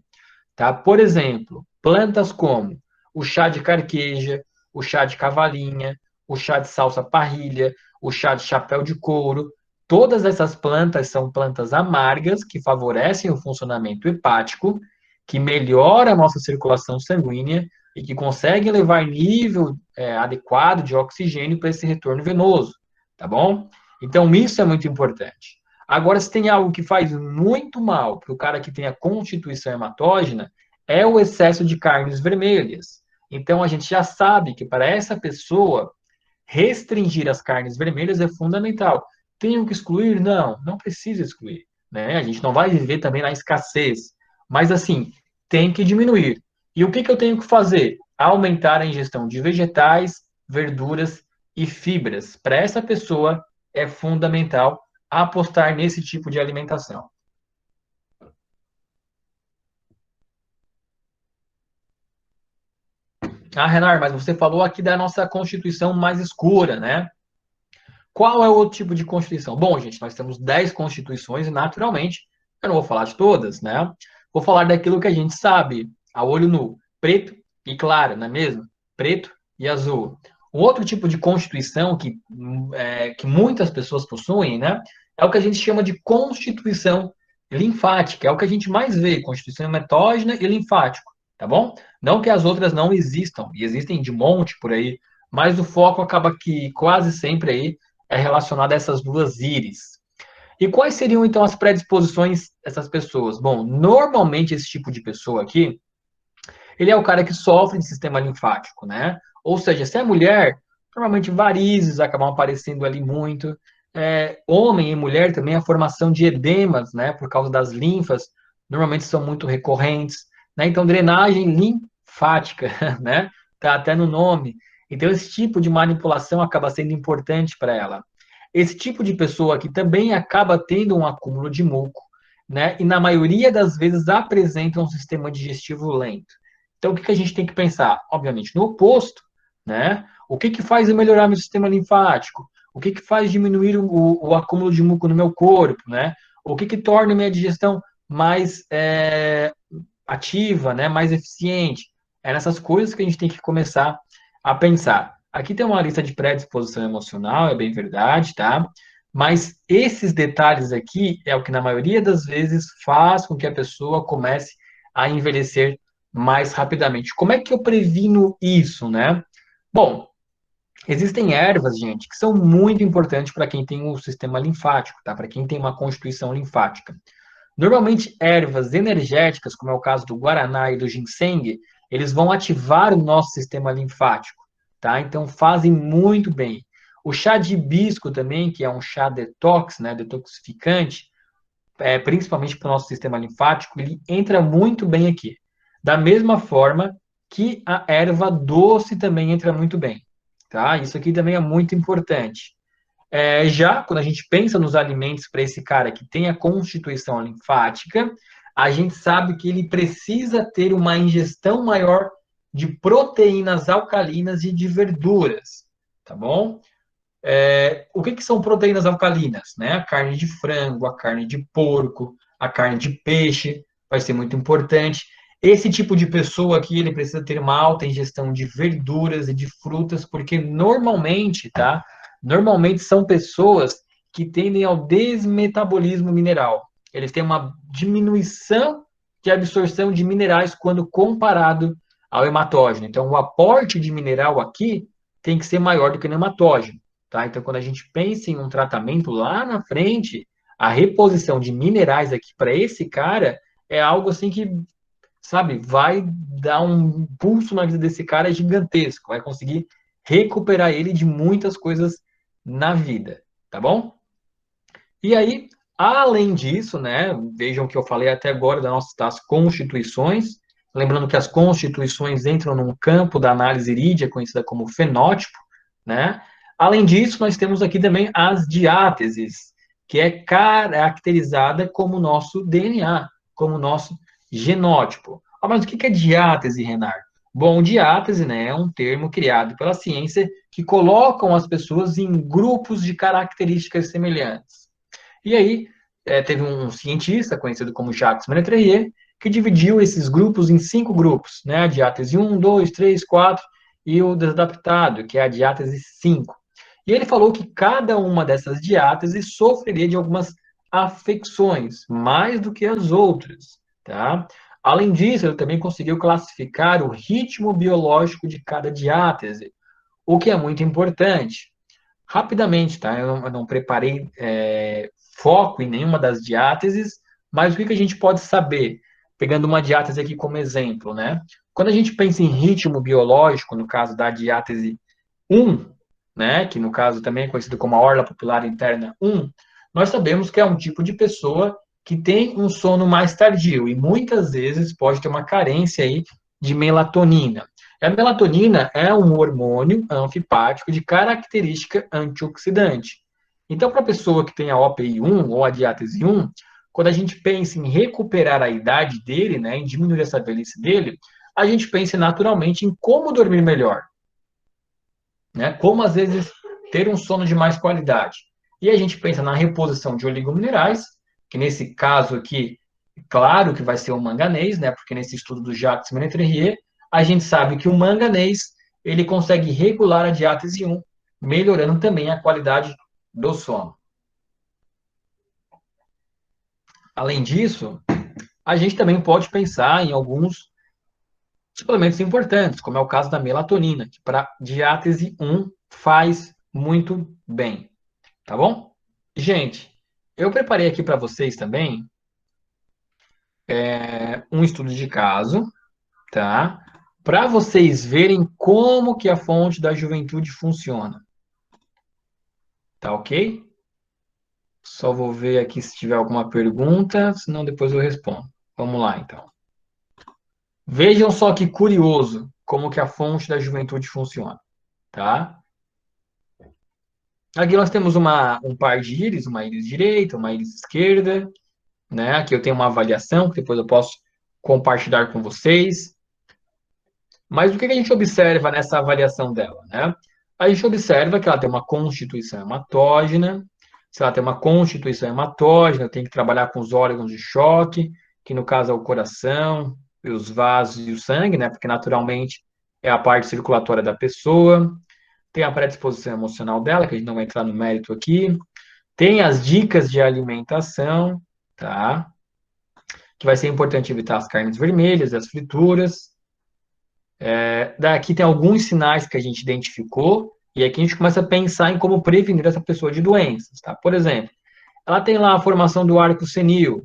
Tá? Por exemplo, plantas como o chá de carqueja, o chá de cavalinha, o chá de salsa parrilha, o chá de chapéu de couro. Todas essas plantas são plantas amargas que favorecem o funcionamento hepático, que melhora a nossa circulação sanguínea e que conseguem levar nível adequado de oxigênio para esse retorno venoso, tá bom? Então, isso é muito importante. Agora, se tem algo que faz muito mal para o cara que tem a constituição hematógena, é o excesso de carnes vermelhas. Então, a gente já sabe que para essa pessoa, restringir as carnes vermelhas é fundamental. Tenho que excluir? Não, não precisa excluir. Né? A gente não vai viver também na escassez. Mas, assim, tem que diminuir. E o que, que eu tenho que fazer? Aumentar a ingestão de vegetais, verduras e fibras. Para essa pessoa, é fundamental apostar nesse tipo de alimentação. Ah, Renar, mas você falou aqui da nossa Constituição mais escura, né? Qual é o outro tipo de Constituição? Bom, gente, nós temos 10 Constituições e, naturalmente, eu não vou falar de todas, né? Vou falar daquilo que a gente sabe, a olho nu, preto e claro, não é mesmo? Preto e azul. Um outro tipo de Constituição que muitas pessoas possuem, né? É o que a gente chama de Constituição linfática, é o que a gente mais vê, Constituição hematógena e linfático, tá bom? Não que as outras não existam, e existem de monte por aí, mas o foco acaba que quase sempre aí é relacionado a essas duas íris. E quais seriam então as predisposições dessas pessoas? Bom, normalmente esse tipo de pessoa aqui, ele é o cara que sofre de sistema linfático, né? Ou seja, se é mulher, normalmente varizes acabam aparecendo ali muito. Homem e mulher também, a formação de edemas, né? Por causa das linfas, normalmente são muito recorrentes, né? Então, drenagem linfática, né? Tá até no nome. Então, esse tipo de manipulação acaba sendo importante para ela. Esse tipo de pessoa aqui também acaba tendo um acúmulo de muco, né? E na maioria das vezes apresenta um sistema digestivo lento. Então, o que que a gente tem que pensar? Obviamente, no oposto, né? O que que faz eu melhorar meu sistema linfático? O que que faz diminuir o acúmulo de muco no meu corpo, né? O que que torna a minha digestão mais ativa, né? Mais eficiente? É nessas coisas que a gente tem que começar a pensar. Aqui tem uma lista de predisposição emocional, é bem verdade, tá? Mas esses detalhes aqui é o que, na maioria das vezes, faz com que a pessoa comece a envelhecer mais rapidamente. Como é que eu previno isso, né? Bom, Existem ervas, gente, que são muito importantes para quem tem o sistema linfático, tá? Para quem tem uma constituição linfática. Normalmente, ervas energéticas, como é o caso do guaraná e do ginseng, eles vão ativar o nosso sistema linfático, tá? Então, fazem muito bem. O chá de hibisco também, que é um chá detox, né, detoxificante, principalmente para o nosso sistema linfático, ele entra muito bem aqui. Da mesma forma que a erva doce também entra muito bem, tá? Isso aqui também é muito importante. Já quando a gente pensa nos alimentos para esse cara que tem a constituição linfática, a gente sabe que ele precisa ter uma ingestão maior de proteínas alcalinas e de verduras, tá bom? O que são proteínas alcalinas? Né? A carne de frango, a carne de porco, a carne de peixe, vai ser muito importante. Esse tipo de pessoa aqui, ele precisa ter uma alta ingestão de verduras e de frutas, porque normalmente, tá? Normalmente são pessoas que tendem ao desmetabolismo mineral. Eles têm uma diminuição de absorção de minerais quando comparado ao hematógeno. Então, o aporte de mineral aqui tem que ser maior do que no hematógeno. Tá? Então, quando a gente pensa em um tratamento lá na frente, a reposição de minerais aqui para esse cara é algo assim que, sabe, vai dar um impulso na vida desse cara gigantesco, vai conseguir recuperar ele de muitas coisas na vida, tá bom? E aí, além disso, né, vejam que eu falei até agora das constituições, lembrando que as constituições entram num campo da análise irídia, conhecida como fenótipo, né? Além disso, nós temos aqui também as diáteses, que é caracterizada como nosso DNA, como nosso genótipo. Ah, mas o que é diátese, Renar? Bom, diátese, né, é um termo criado pela ciência que colocam as pessoas em grupos de características semelhantes. E aí, teve um cientista, conhecido como Jacques Menetrier, que dividiu esses grupos em 5 grupos, né? A diátese 1, 2, 3, 4 e o desadaptado, que é a diátese 5. E ele falou que cada uma dessas diáteses sofreria de algumas afecções, mais do que as outras, tá? Além disso, ele também conseguiu classificar o ritmo biológico de cada diátese, o que é muito importante. Rapidamente, tá? Eu não preparei foco em nenhuma das diáteses, mas o que a gente pode saber? Pegando uma diátese aqui como exemplo, né? Quando a gente pensa em ritmo biológico, no caso da diátese 1, né, que no caso também é conhecido como a orla pupilar interna 1, nós sabemos que é um tipo de pessoa que tem um sono mais tardio e muitas vezes pode ter uma carência aí de melatonina. A melatonina é um hormônio anfipático de característica antioxidante. Então, para a pessoa que tem a OPI1 ou a diátese 1, quando a gente pensa em recuperar a idade dele, né, em diminuir essa velhice dele, a gente pensa naturalmente em como dormir melhor, né? Como às vezes ter um sono de mais qualidade. E a gente pensa na reposição de oligominerais, que nesse caso aqui, claro que vai ser o manganês, né? Porque nesse estudo do Jacques Menetrier, a gente sabe que o manganês ele consegue regular a diátese 1, melhorando também a qualidade do sono. Além disso, a gente também pode pensar em alguns suplementos importantes, como é o caso da melatonina, que para diátese 1 faz muito bem, tá bom? Gente, eu preparei aqui para vocês também um estudo de caso, tá? Para vocês verem como que a fonte da juventude funciona, tá ok? Só vou ver aqui se tiver alguma pergunta, senão depois eu respondo. Vamos lá, então. Vejam só que curioso como que a fonte da juventude funciona, tá? Aqui nós temos um par de íris, uma íris direita, uma íris esquerda, né? Aqui eu tenho uma avaliação que depois eu posso compartilhar com vocês. Mas o que a gente observa nessa avaliação dela, né? A gente observa que ela tem uma constituição hematógena. Se ela tem uma constituição hematógena, tem que trabalhar com os órgãos de choque, que no caso é o coração, e os vasos e o sangue, né? Porque naturalmente é a parte circulatória da pessoa. Tem a predisposição emocional dela, que a gente não vai entrar no mérito aqui. Tem as dicas de alimentação, tá? Que vai ser importante evitar as carnes vermelhas, as frituras. Daqui tem alguns sinais que a gente identificou E aqui a gente começa a pensar em como prevenir essa pessoa de doenças, tá? Por exemplo, ela tem lá a formação do arco senil,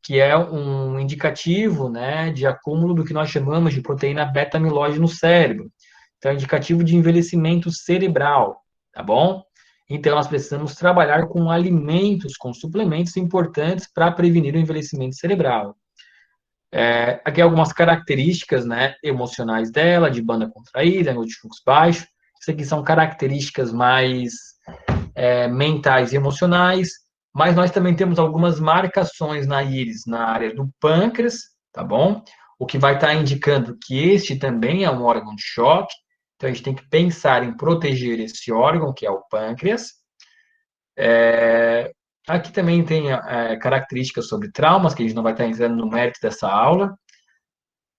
que é um indicativo, né, de acúmulo do que nós chamamos de proteína beta-amiloide no cérebro. Então, é indicativo de envelhecimento cerebral, tá bom? Então, nós precisamos trabalhar com alimentos, com suplementos importantes para prevenir o envelhecimento cerebral. Aqui algumas características, né, emocionais dela, de banda contraída, de fluxo baixo. Isso aqui são características mais mentais e emocionais, mas nós também temos algumas marcações na íris, na área do pâncreas, tá bom? O que vai estar indicando que este também é um órgão de choque, então a gente tem que pensar em proteger esse órgão, que é o pâncreas. Aqui também tem características sobre traumas, que a gente não vai estar entrando no mérito dessa aula,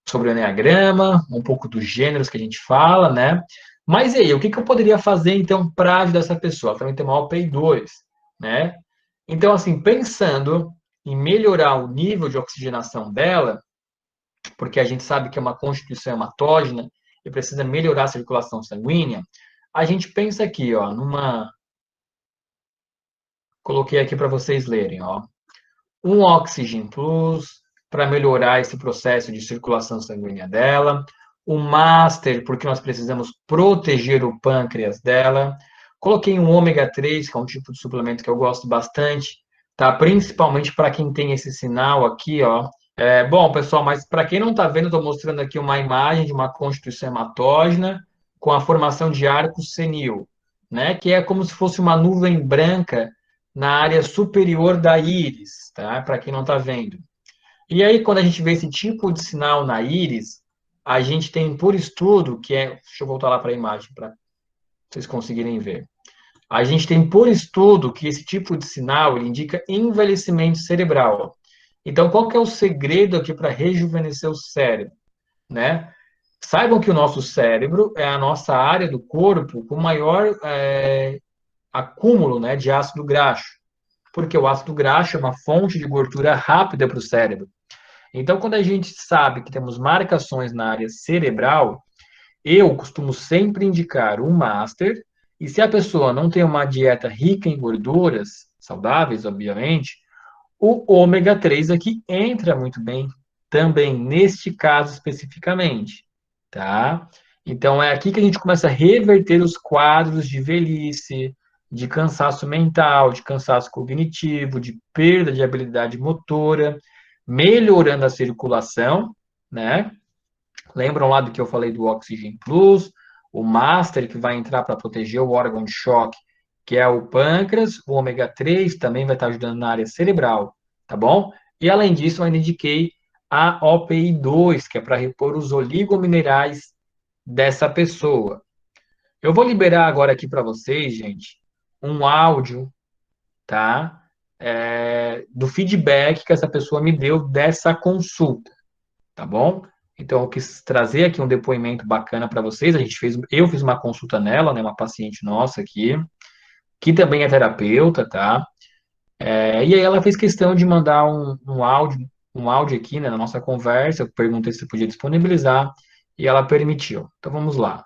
sobre o enneagrama, um pouco dos gêneros que a gente fala, né? Mas e aí, o que eu poderia fazer, então, para ajudar essa pessoa? Ela também tem uma OPI2, né? Então, assim, pensando em melhorar o nível de oxigenação dela, porque a gente sabe que é uma constituição hematógena e precisa melhorar a circulação sanguínea, a gente pensa aqui, ó, numa... Coloquei aqui para vocês lerem, ó. Um Oxygen Plus para melhorar esse processo de circulação sanguínea dela, o Master, porque nós precisamos proteger o pâncreas dela. Coloquei um ômega 3, que é um tipo de suplemento que eu gosto bastante, tá? Principalmente para quem tem esse sinal aqui, ó. Bom, pessoal, mas para quem não está vendo, estou mostrando aqui uma imagem de uma constituição hematógena com a formação de arco senil, né? Que é como se fosse uma nuvem branca na área superior da íris, tá? Para quem não está vendo. E aí, quando a gente vê esse tipo de sinal na íris, a gente tem por estudo, que é. Deixa eu voltar lá para a imagem, para vocês conseguirem ver. A gente tem por estudo que esse tipo de sinal ele indica envelhecimento cerebral. Então, qual que é o segredo aqui para rejuvenescer o cérebro, né? Saibam que o nosso cérebro é a nossa área do corpo com maior acúmulo, né, de ácido graxo, porque o ácido graxo é uma fonte de gordura rápida para o cérebro. Então, quando a gente sabe que temos marcações na área cerebral, eu costumo sempre indicar um master, e se a pessoa não tem uma dieta rica em gorduras, saudáveis, obviamente, o ômega 3 aqui entra muito bem também neste caso especificamente, tá? Então é aqui que a gente começa a reverter os quadros de velhice, de cansaço mental, de cansaço cognitivo, de perda de habilidade motora, melhorando a circulação, né? Lembram lá do que eu falei do Oxygen Plus, o Master que vai entrar para proteger o órgão de choque, que é o pâncreas, o ômega 3 também vai estar ajudando na área cerebral, tá bom? E além disso, eu ainda indiquei a OPI2, que é para repor os oligominerais dessa pessoa. Eu vou liberar agora aqui para vocês, gente, um áudio, tá? Do feedback que essa pessoa me deu dessa consulta, tá bom? Então, eu quis trazer aqui um depoimento bacana para vocês. Eu fiz uma consulta nela, né, uma paciente nossa aqui, que também é terapeuta, tá? E aí ela fez questão de mandar um áudio aqui, né, na nossa conversa. Eu perguntei se podia disponibilizar e ela permitiu. Então, vamos lá.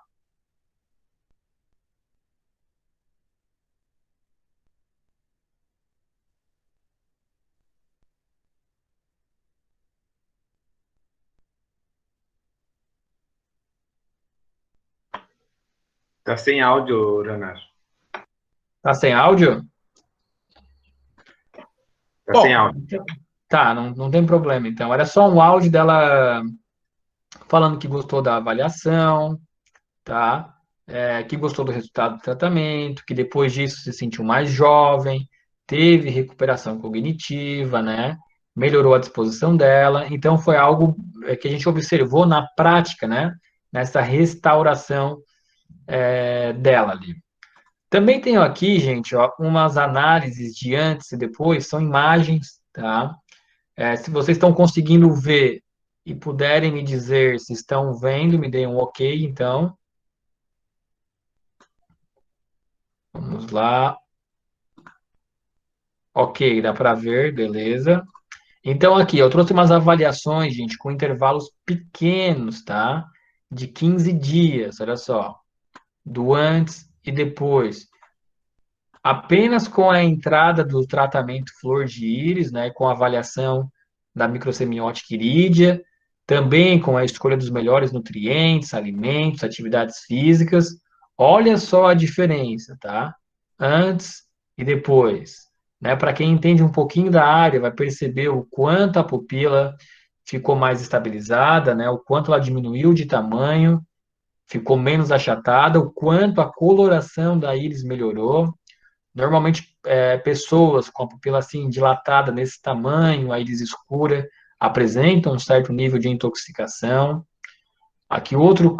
Tá sem áudio, Leonardo. Tá sem áudio? Tá sem Bom, áudio. tá, não tem problema. Então, era só um áudio dela falando que gostou da avaliação, tá? Que gostou do resultado do tratamento, que depois disso se sentiu mais jovem, teve recuperação cognitiva, né? Melhorou a disposição dela. Então, foi algo que a gente observou na prática, né? Nessa restauração dela ali. Também tenho aqui, gente, ó, umas análises de antes e depois, são imagens, tá? Se vocês estão conseguindo ver e puderem me dizer se estão vendo, me deem um ok, então. Vamos lá. Ok, dá para ver, beleza. Então, aqui, eu trouxe umas avaliações, gente, com intervalos pequenos, tá? De 15 dias, olha só. Do antes e depois, apenas com a entrada do tratamento flor de íris, né, com a avaliação da microsemiótica irídea, também com a escolha dos melhores nutrientes, alimentos, atividades físicas. Olha só a diferença, tá? Antes e depois, né? Para quem entende um pouquinho da área, vai perceber o quanto a pupila ficou mais estabilizada, né? O quanto ela diminuiu de tamanho, ficou menos achatada, o quanto a coloração da íris melhorou. Normalmente, pessoas com a pupila assim dilatada nesse tamanho, a íris escura, apresentam um certo nível de intoxicação. Aqui outro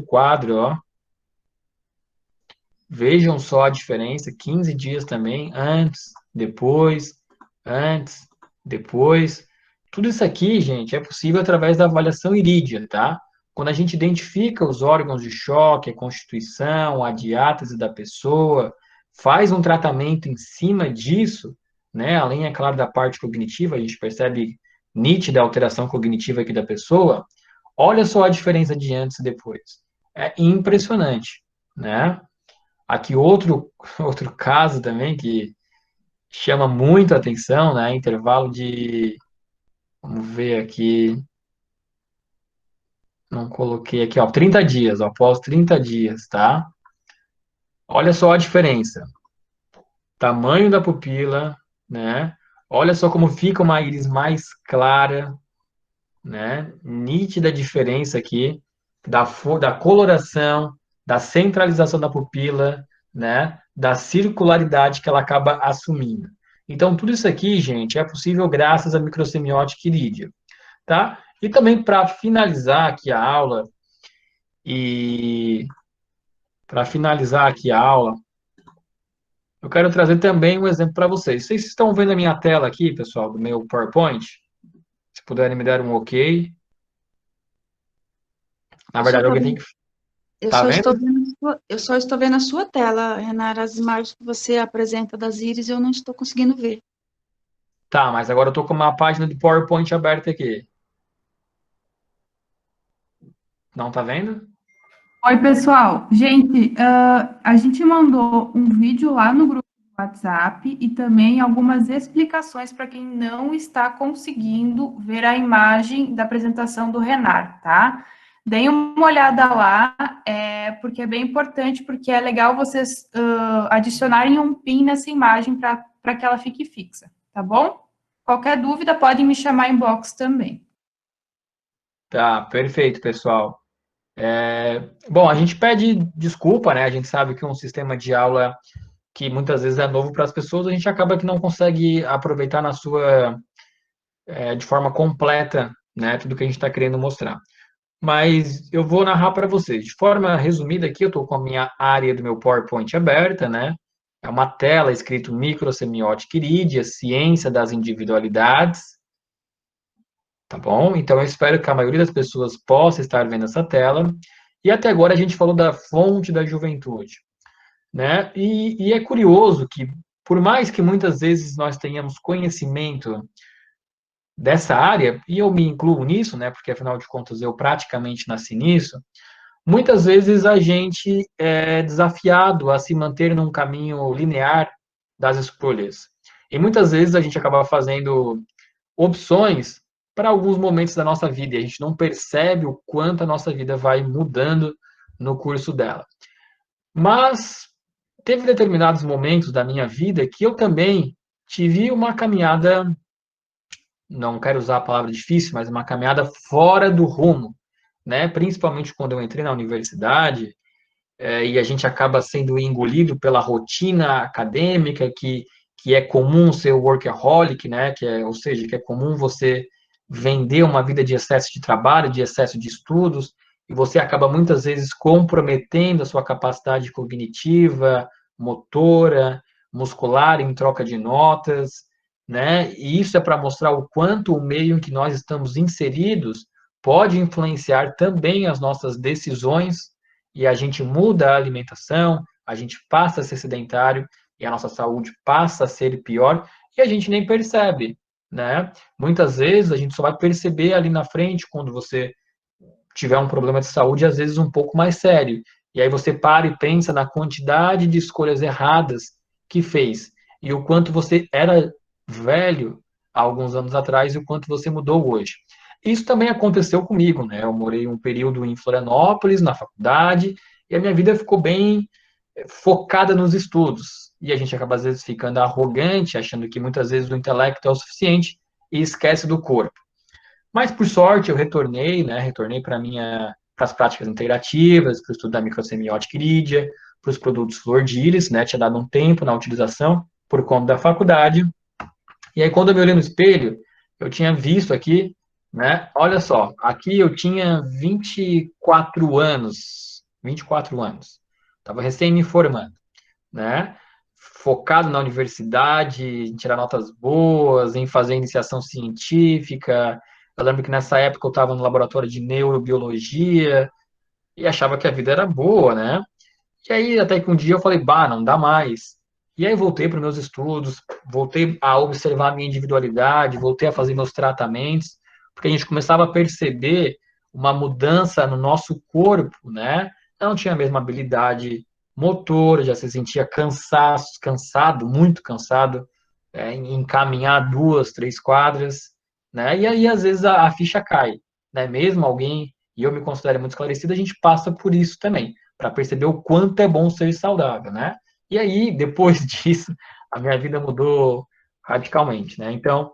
quadro, ó. Vejam só a diferença, 15 dias também, antes, depois. Tudo isso aqui, gente, é possível através da avaliação irídia, tá? Quando a gente identifica os órgãos de choque, a constituição, a diátese da pessoa, faz um tratamento em cima disso, né? Além, é claro, da parte cognitiva, a gente percebe nítida alteração cognitiva aqui da pessoa. Olha só a diferença de antes e depois. É impressionante, né? Aqui outro caso também que chama muito a atenção, né? Intervalo de, vamos ver aqui, não coloquei aqui, ó, 30 dias, ó, após 30 dias, tá? Olha só a diferença. Tamanho da pupila, né? Olha só como fica uma íris mais clara, né? Nítida diferença aqui da coloração, da centralização da pupila, né? Da circularidade que ela acaba assumindo. Então, tudo isso aqui, gente, é possível graças à microsemiótica irídia, tá? E também para finalizar aqui a aula, e para finalizar aqui a aula, eu quero trazer também um exemplo para vocês. Vocês estão vendo a minha tela aqui, pessoal, do meu PowerPoint? Se puderem me dar um OK. Na Eu só verdade, tô alguém tem vendo, que... eu Tá só vendo? estou vendo, eu só estou vendo a sua tela, Renata. As imagens que você apresenta das íris eu não estou conseguindo ver. Tá, mas agora eu tô com uma página do PowerPoint aberta aqui. Não tá vendo? Oi, pessoal. Gente, a gente mandou um vídeo lá no grupo do WhatsApp e também algumas explicações para quem não está conseguindo ver a imagem da apresentação do Renato, tá? Deem uma olhada lá, porque é bem importante, porque é legal vocês adicionarem um pin nessa imagem para que ela fique fixa, tá bom? Qualquer dúvida, podem me chamar em box também. Tá, perfeito, pessoal. Bom, a gente pede desculpa, né? A gente sabe que um sistema de aula que muitas vezes é novo para as pessoas, a gente acaba que não consegue aproveitar de forma completa, né, tudo que a gente está querendo mostrar. Mas eu vou narrar para vocês. De forma resumida aqui, eu estou com a minha área do meu PowerPoint aberta, né? É uma tela escrito Microsemiótica Irídia, Ciência das Individualidades, tá bom? Então eu espero que a maioria das pessoas possa estar vendo essa tela. E até agora a gente falou da fonte da juventude, né? E é curioso que, por mais que muitas vezes nós tenhamos conhecimento dessa área, e eu me incluo nisso, né? Porque afinal de contas eu praticamente nasci nisso. Muitas vezes a gente é desafiado a se manter num caminho linear das escolhas. E muitas vezes a gente acaba fazendo opções para alguns momentos da nossa vida e a gente não percebe o quanto a nossa vida vai mudando no curso dela. Mas teve determinados momentos da minha vida que eu também tive uma caminhada, não quero usar a palavra difícil, mas uma caminhada fora do rumo, né? Principalmente quando eu entrei na universidade, e a gente acaba sendo engolido pela rotina acadêmica, que é comum ser workaholic, né? Ou seja, que é comum você vender uma vida de excesso de trabalho, de excesso de estudos, e você acaba muitas vezes comprometendo a sua capacidade cognitiva, motora, muscular em troca de notas, né? E isso é para mostrar o quanto o meio em que nós estamos inseridos pode influenciar também as nossas decisões e a gente muda a alimentação, a gente passa a ser sedentário e a nossa saúde passa a ser pior e a gente nem percebe, né? Muitas vezes a gente só vai perceber ali na frente quando você tiver um problema de saúde, às vezes um pouco mais sério. E aí você para e pensa na quantidade de escolhas erradas que fez e o quanto você era velho há alguns anos atrás e o quanto você mudou hoje. Isso também aconteceu comigo, né? Eu morei um período em Florianópolis, na faculdade, e a minha vida ficou bem focada nos estudos. E a gente acaba, às vezes, ficando arrogante, achando que muitas vezes o intelecto é o suficiente e esquece do corpo. Mas, por sorte, eu retornei, né? Retornei para as práticas integrativas, para o estudo da microsemiótica irídia, para os produtos Flor de Íris, né? Tinha dado um tempo na utilização por conta da faculdade. E aí, quando eu me olhei no espelho, eu tinha visto aqui, né? Olha só, aqui eu tinha 24 anos. 24 anos. Estava recém me formando, né? Focado na universidade, em tirar notas boas, em fazer iniciação científica. Eu lembro que nessa época eu estava no laboratório de neurobiologia e achava que a vida era boa, né? E aí, até que um dia eu falei, bah, não dá mais. E aí voltei para os meus estudos, voltei a observar a minha individualidade, voltei a fazer meus tratamentos, porque a gente começava a perceber uma mudança no nosso corpo, né? Eu não tinha a mesma habilidade motora, já se sentia cansado, muito cansado, em caminhar 2, 3 quadras, né? E aí, às vezes, a ficha cai, né? Mesmo alguém, e eu me considero muito esclarecido, a gente passa por isso também para perceber o quanto é bom ser saudável, né? E aí, depois disso, a minha vida mudou radicalmente, né? Então,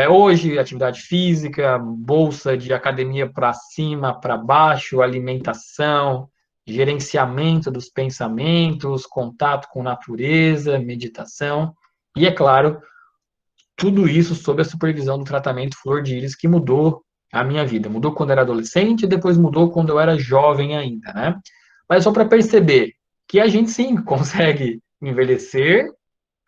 hoje, atividade física, bolsa de academia para cima, para baixo, alimentação, gerenciamento dos pensamentos, contato com natureza, meditação, e, é claro, tudo isso sob a supervisão do tratamento Flor de Íris, que mudou a minha vida. Mudou quando eu era adolescente e depois mudou quando eu era jovem ainda, né? Mas só para perceber que a gente sim consegue envelhecer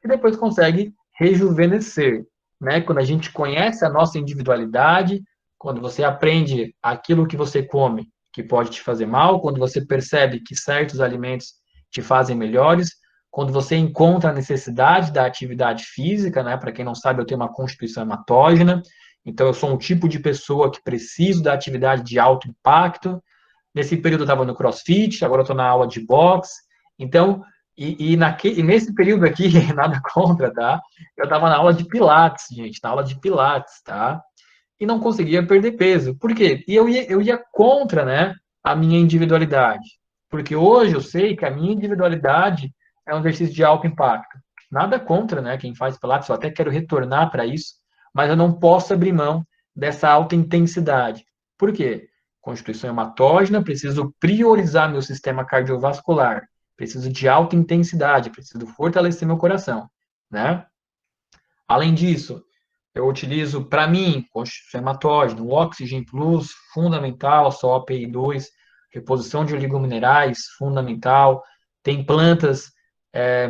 e depois consegue rejuvenescer, né? Quando a gente conhece a nossa individualidade, quando você aprende aquilo que você come que pode te fazer mal, quando você percebe que certos alimentos te fazem melhores, quando você encontra a necessidade da atividade física, né? Para quem não sabe, eu tenho uma constituição hematógena, então eu sou um tipo de pessoa que preciso da atividade de alto impacto. Nesse período eu estava no CrossFit, agora eu estou na aula de boxe. Então, e nesse período aqui, nada contra, tá? Eu estava na aula de Pilates, gente, na aula de Pilates, tá? E não conseguia perder peso. Por quê? E eu ia contra, né, a minha individualidade. Porque hoje eu sei que a minha individualidade é um exercício de alto impacto. Nada contra, né, quem faz Pilates, eu até quero retornar para isso, mas eu não posso abrir mão dessa alta intensidade. Por quê? Constituição hematógena, preciso priorizar meu sistema cardiovascular, preciso de alta intensidade, preciso fortalecer meu coração, né? Além disso, eu utilizo, para mim, constituição hematógena, o Oxygen Plus, fundamental, só API2, reposição de oligominerais, fundamental. Tem plantas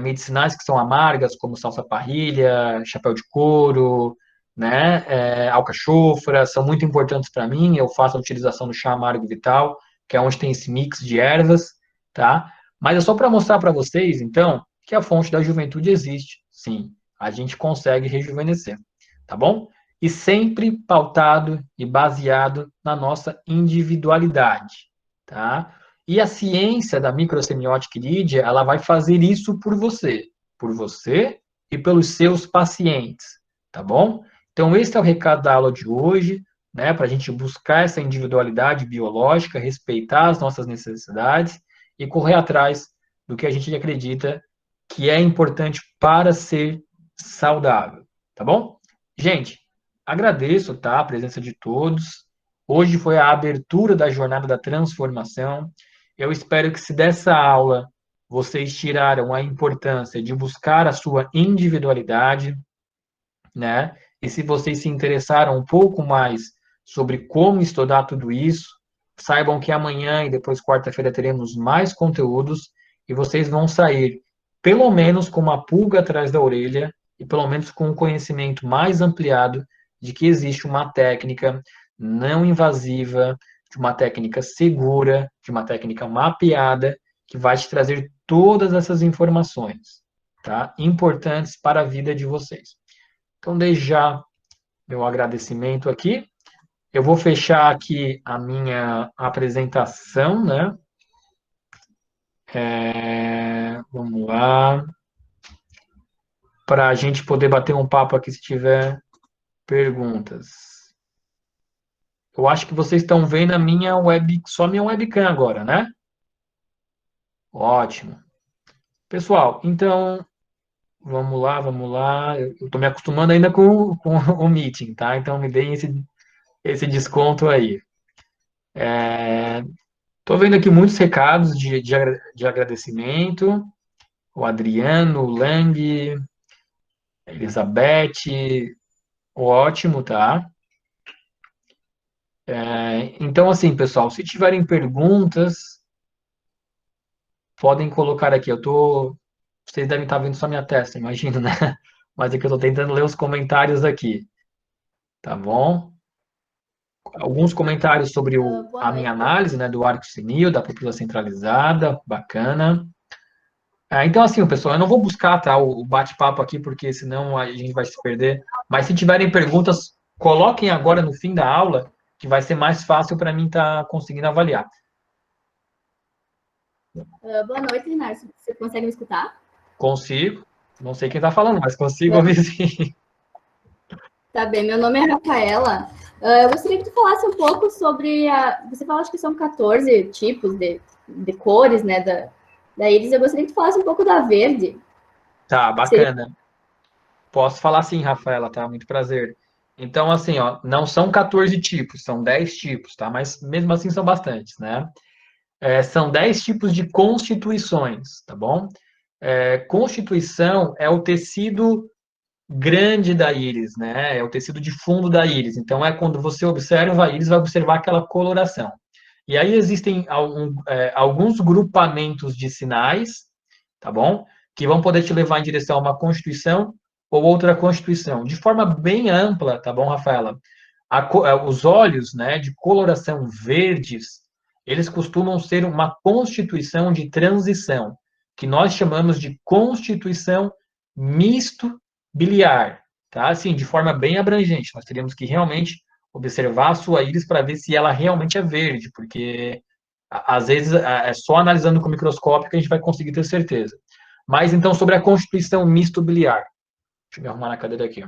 medicinais que são amargas, como salsa-parrilha, chapéu de couro, né, alcachofra, são muito importantes para mim. Eu faço a utilização do chá amargo vital, que é onde tem esse mix de ervas, tá? Mas é só para mostrar para vocês, então, que a fonte da juventude existe, sim. A gente consegue rejuvenescer, tá bom? E sempre pautado e baseado na nossa individualidade, tá? E a ciência da microsemiótica irídia, ela vai fazer isso por você e pelos seus pacientes, tá bom? Então, esse é o recado da aula de hoje, né? Para a gente buscar essa individualidade biológica, respeitar as nossas necessidades e correr atrás do que a gente acredita que é importante para ser saudável, tá bom? Gente, agradeço, tá, a presença de todos. Hoje foi a abertura da jornada da transformação. Eu espero que se dessa aula vocês tiraram a importância de buscar a sua individualidade, né? E se vocês se interessaram um pouco mais sobre como estudar tudo isso, saibam que amanhã e depois quarta-feira teremos mais conteúdos e vocês vão sair pelo menos com uma pulga atrás da orelha e pelo menos com um conhecimento mais ampliado de que existe uma técnica não invasiva, de uma técnica segura, de uma técnica mapeada que vai te trazer todas essas informações, tá? Importantes para a vida de vocês. Então, desde já, meu agradecimento aqui. Eu vou fechar aqui a minha apresentação, né? Vamos lá. Para a gente poder bater um papo aqui se tiver perguntas. Eu acho que vocês estão vendo a minha só a minha webcam agora, né? Ótimo. Pessoal, então, vamos lá, vamos lá. Eu estou me acostumando ainda com o meeting, tá? Então, me deem esse desconto aí. Estou vendo aqui muitos recados de agradecimento. O Adriano, o Lang, a Elizabeth, ótimo, tá? Então, assim, pessoal, se tiverem perguntas, podem colocar aqui. Vocês devem estar vendo só minha testa, imagino, né? Mas é que eu estou tentando ler os comentários aqui, tá bom? Alguns comentários sobre Boa a minha noite. análise, né, do arco senil, da pupila centralizada, bacana. Então, assim, pessoal, eu não vou buscar, tá, o bate-papo aqui, porque senão a gente vai se perder. Mas se tiverem perguntas, coloquem agora no fim da aula, que vai ser mais fácil para mim estar conseguindo avaliar. Boa noite, Renato. Você consegue me escutar? Consigo. Não sei quem está falando, mas consigo ouvir sim. Tá bem, meu nome é Rafaela. Eu gostaria que tu falasse um pouco sobre Você falou acho que são 14 tipos de cores, né, da íris. Eu gostaria que tu falasse um pouco da verde. Tá, bacana. Posso falar sim, Rafaela, tá? Muito prazer. Então, assim, ó, não são 14 tipos, são 10 tipos, tá? Mas mesmo assim são bastantes, né? São 10 tipos de constituições, tá bom? Constituição é o tecido grande da íris, né? É o tecido de fundo da íris. Então, é quando você observa a íris, vai observar aquela coloração. E aí existem alguns grupamentos de sinais, tá bom? Que vão poder te levar em direção a uma constituição ou outra constituição. De forma bem ampla, tá bom, Rafaela? Os olhos, né, de coloração verdes, eles costumam ser uma constituição de transição, que nós chamamos de constituição misto biliar, tá? Assim, de forma bem abrangente. Nós teríamos que realmente observar a sua íris para ver se ela realmente é verde, porque às vezes é só analisando com o microscópio que a gente vai conseguir ter certeza. Mas então sobre a constituição misto biliar. Deixa eu me arrumar na cadeira aqui.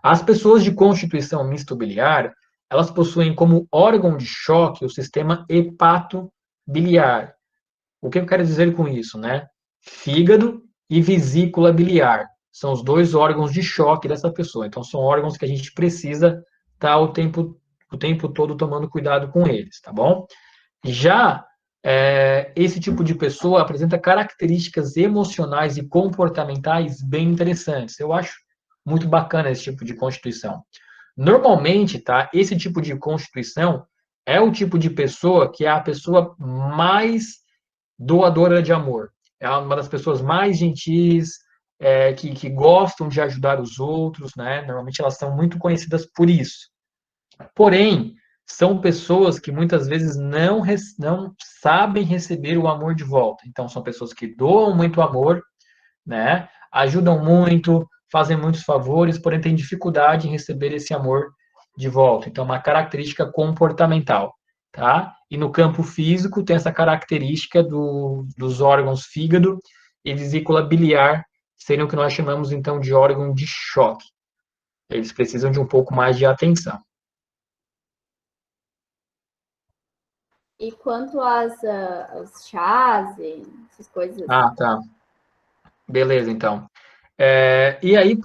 As pessoas de constituição misto biliar, elas possuem como órgão de choque o sistema hepatobiliar. O que eu quero dizer com isso, né? Fígado e vesícula biliar são os dois órgãos de choque dessa pessoa. Então, são órgãos que a gente precisa estar o tempo todo tomando cuidado com eles, tá bom? Já esse tipo de pessoa apresenta características emocionais e comportamentais bem interessantes. Eu acho muito bacana esse tipo de constituição. Normalmente, tá? Esse tipo de constituição é o tipo de pessoa que é a pessoa mais doadora de amor. É uma das pessoas mais gentis, que gostam de ajudar os outros, né? Normalmente elas são muito conhecidas por isso. Porém, são pessoas que muitas vezes não sabem receber o amor de volta. Então, são pessoas que doam muito amor, né? Ajudam muito, fazem muitos favores, porém têm dificuldade em receber esse amor de volta. Então, é uma característica comportamental, tá? E no campo físico tem essa característica dos órgãos fígado e vesícula biliar, seriam o que nós chamamos então de órgão de choque. Eles precisam de um pouco mais de atenção. E quanto aos chás e essas coisas? Ah, tá. Beleza, então. E aí,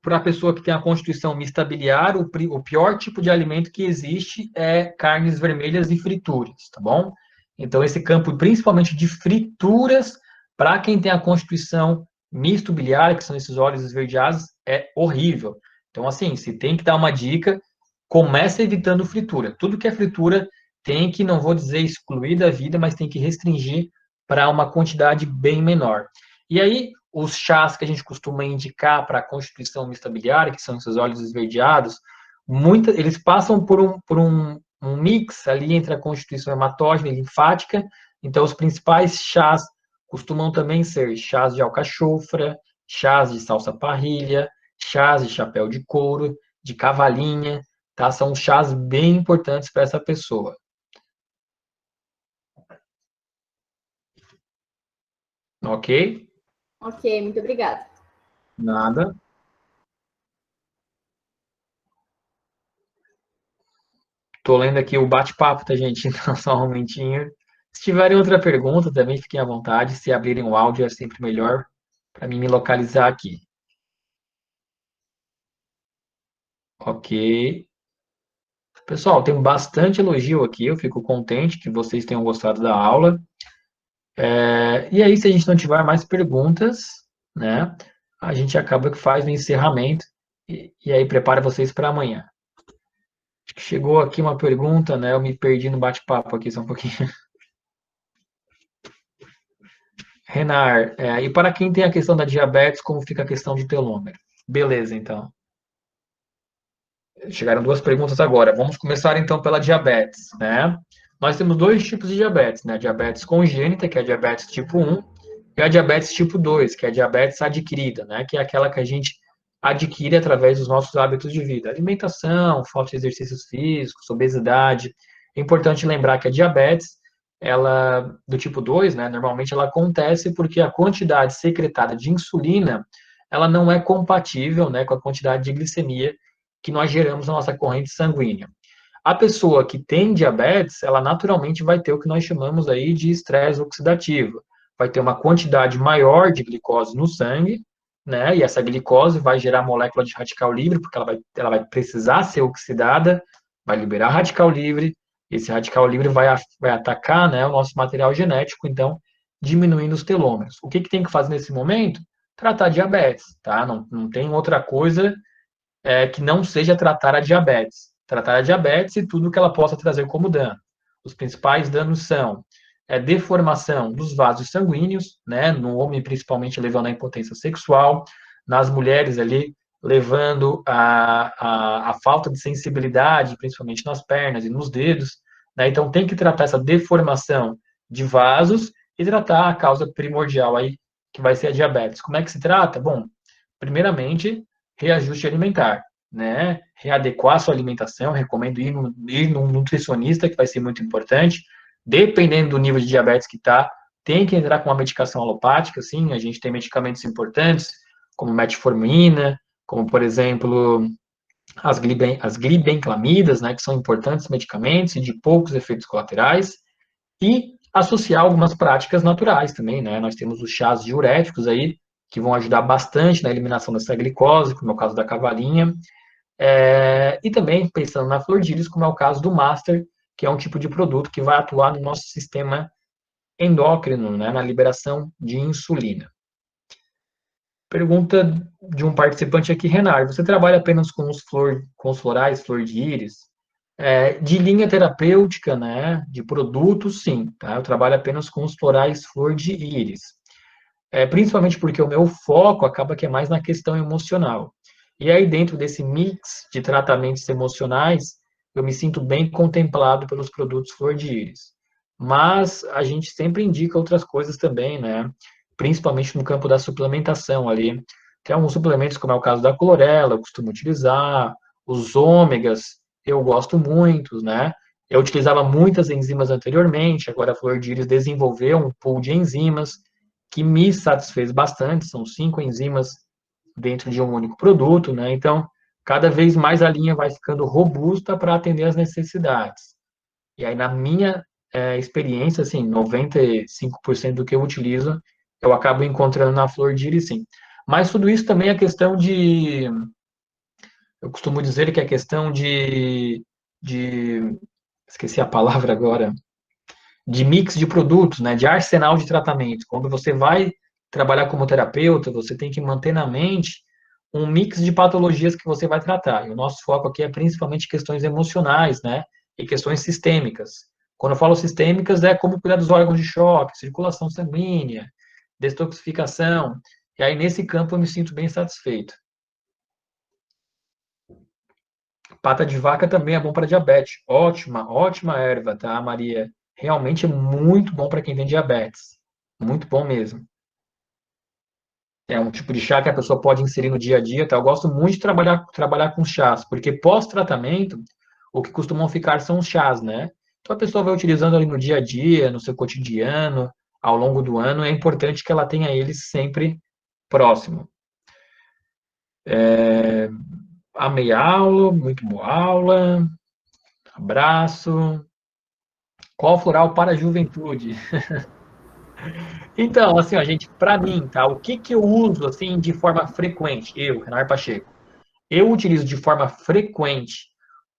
para a pessoa que tem a constituição mista biliar, o pior tipo de alimento que existe é carnes vermelhas e frituras, tá bom? Então, esse campo, principalmente de frituras, para quem tem a constituição misto biliar, que são esses óleos esverdeados, é horrível. Então, assim, se tem que dar uma dica, comece evitando fritura. Tudo que é fritura tem que, não vou dizer excluir da vida, mas tem que restringir para uma quantidade bem menor. E aí, os chás que a gente costuma indicar para a constituição mista biliar, que são esses óleos esverdeados, eles passam por um mix ali entre a constituição hematógena e linfática. Então, os principais chás costumam também ser chás de alcachofra, chás de salsa parrilha, chás de chapéu de couro, de cavalinha, tá? São chás bem importantes para essa pessoa. Ok? Ok, muito obrigada. Nada. Tô lendo aqui o bate-papo, tá, gente? Então, só um momentinho. Se tiverem outra pergunta, também fiquem à vontade. Se abrirem o áudio, é sempre melhor para mim me localizar aqui. Ok. Pessoal, tem bastante elogio aqui. Eu fico contente que vocês tenham gostado da aula. E aí, se a gente não tiver mais perguntas, né, a gente acaba que faz o encerramento e aí prepara vocês para amanhã. Acho que chegou aqui uma pergunta, né? Eu me perdi no bate-papo aqui só um pouquinho. Renar, e para quem tem a questão da diabetes, como fica a questão de telômero? Beleza, então. Chegaram duas perguntas agora. Vamos começar então pela diabetes, né? Nós temos dois tipos de diabetes, né? Diabetes congênita, que é a diabetes tipo 1, e a diabetes tipo 2, que é a diabetes adquirida, né? Que é aquela que a gente adquire através dos nossos hábitos de vida. Alimentação, falta de exercícios físicos, obesidade. É importante lembrar que a diabetes, ela, do tipo 2, né? Normalmente ela acontece porque a quantidade secretada de insulina, ela não é compatível, né, com a quantidade de glicemia que nós geramos na nossa corrente sanguínea. A pessoa que tem diabetes, ela naturalmente vai ter o que nós chamamos aí de estresse oxidativo. Vai ter uma quantidade maior de glicose no sangue, né? E essa glicose vai gerar molécula de radical livre, porque ela vai precisar ser oxidada, vai liberar radical livre, esse radical livre vai atacar, né, o nosso material genético, então diminuindo os telômeros. O que tem que fazer nesse momento? Tratar diabetes, tá? Não tem outra coisa que não seja tratar a diabetes. Tratar a diabetes e tudo que ela possa trazer como dano. Os principais danos são deformação dos vasos sanguíneos, né, no homem principalmente levando à impotência sexual, nas mulheres ali levando a falta de sensibilidade, principalmente nas pernas e nos dedos, né, então tem que tratar essa deformação de vasos e tratar a causa primordial aí, que vai ser a diabetes. Como é que se trata? Bom, primeiramente, reajuste alimentar, né? Readequar a sua alimentação, recomendo ir num nutricionista, que vai ser muito importante. Dependendo do nível de diabetes que está, tem que entrar com uma medicação alopática, sim, a gente tem medicamentos importantes, como metformina, como, por exemplo, as glibenclamidas, né, que são importantes medicamentos e de poucos efeitos colaterais, e associar algumas práticas naturais também, né? Nós temos os chás diuréticos aí, que vão ajudar bastante na eliminação dessa glicose, como é o caso da cavalinha, e também pensando na flor de íris, como é o caso do Master, que é um tipo de produto que vai atuar no nosso sistema endócrino, né, na liberação de insulina. Pergunta de um participante aqui, Renar, você trabalha apenas com os florais, flor de íris? De linha terapêutica, né, de produtos, sim, tá? Eu trabalho apenas com os florais flor de íris. Principalmente porque o meu foco acaba que é mais na questão emocional. E aí, dentro desse mix de tratamentos emocionais, eu me sinto bem contemplado pelos produtos flor de íris. Mas a gente sempre indica outras coisas também, né? Principalmente no campo da suplementação ali. Tem alguns suplementos, como é o caso da clorela, eu costumo utilizar, os ômegas, eu gosto muito, né? Eu utilizava muitas enzimas anteriormente, agora a flor de íris desenvolveu um pool de enzimas, que me satisfez bastante, são 5 enzimas dentro de um único produto, né? Então, cada vez mais a linha vai ficando robusta para atender as necessidades. E aí, na minha experiência, assim, 95% do que eu utilizo, eu acabo encontrando na flor de íris, sim. Mas tudo isso também é questão de... Eu costumo dizer que é questão de esqueci a palavra agora, de mix de produtos, né, de arsenal de tratamento. Quando você vai trabalhar como terapeuta, você tem que manter na mente um mix de patologias que você vai tratar. E o nosso foco aqui é principalmente questões emocionais, né, e questões sistêmicas. Quando eu falo sistêmicas, é como cuidar dos órgãos de choque, circulação sanguínea, detoxificação. E aí, nesse campo, eu me sinto bem satisfeito. Pata de vaca também é bom para diabetes. Ótima, ótima erva, tá, Maria? Realmente é muito bom para quem tem diabetes. Muito bom mesmo. É um tipo de chá que a pessoa pode inserir no dia a dia, tá? Eu gosto muito de trabalhar com chás, porque pós-tratamento, o que costumam ficar são os chás, né? Então a pessoa vai utilizando ali no dia a dia, no seu cotidiano, ao longo do ano, é importante que ela tenha eles sempre próximo. Amei a aula, muito boa aula. Abraço. Qual floral para a juventude? Então, assim, ó, gente, para mim, tá? O que que eu uso, assim, de forma frequente? Eu, Renato Pacheco. Eu utilizo de forma frequente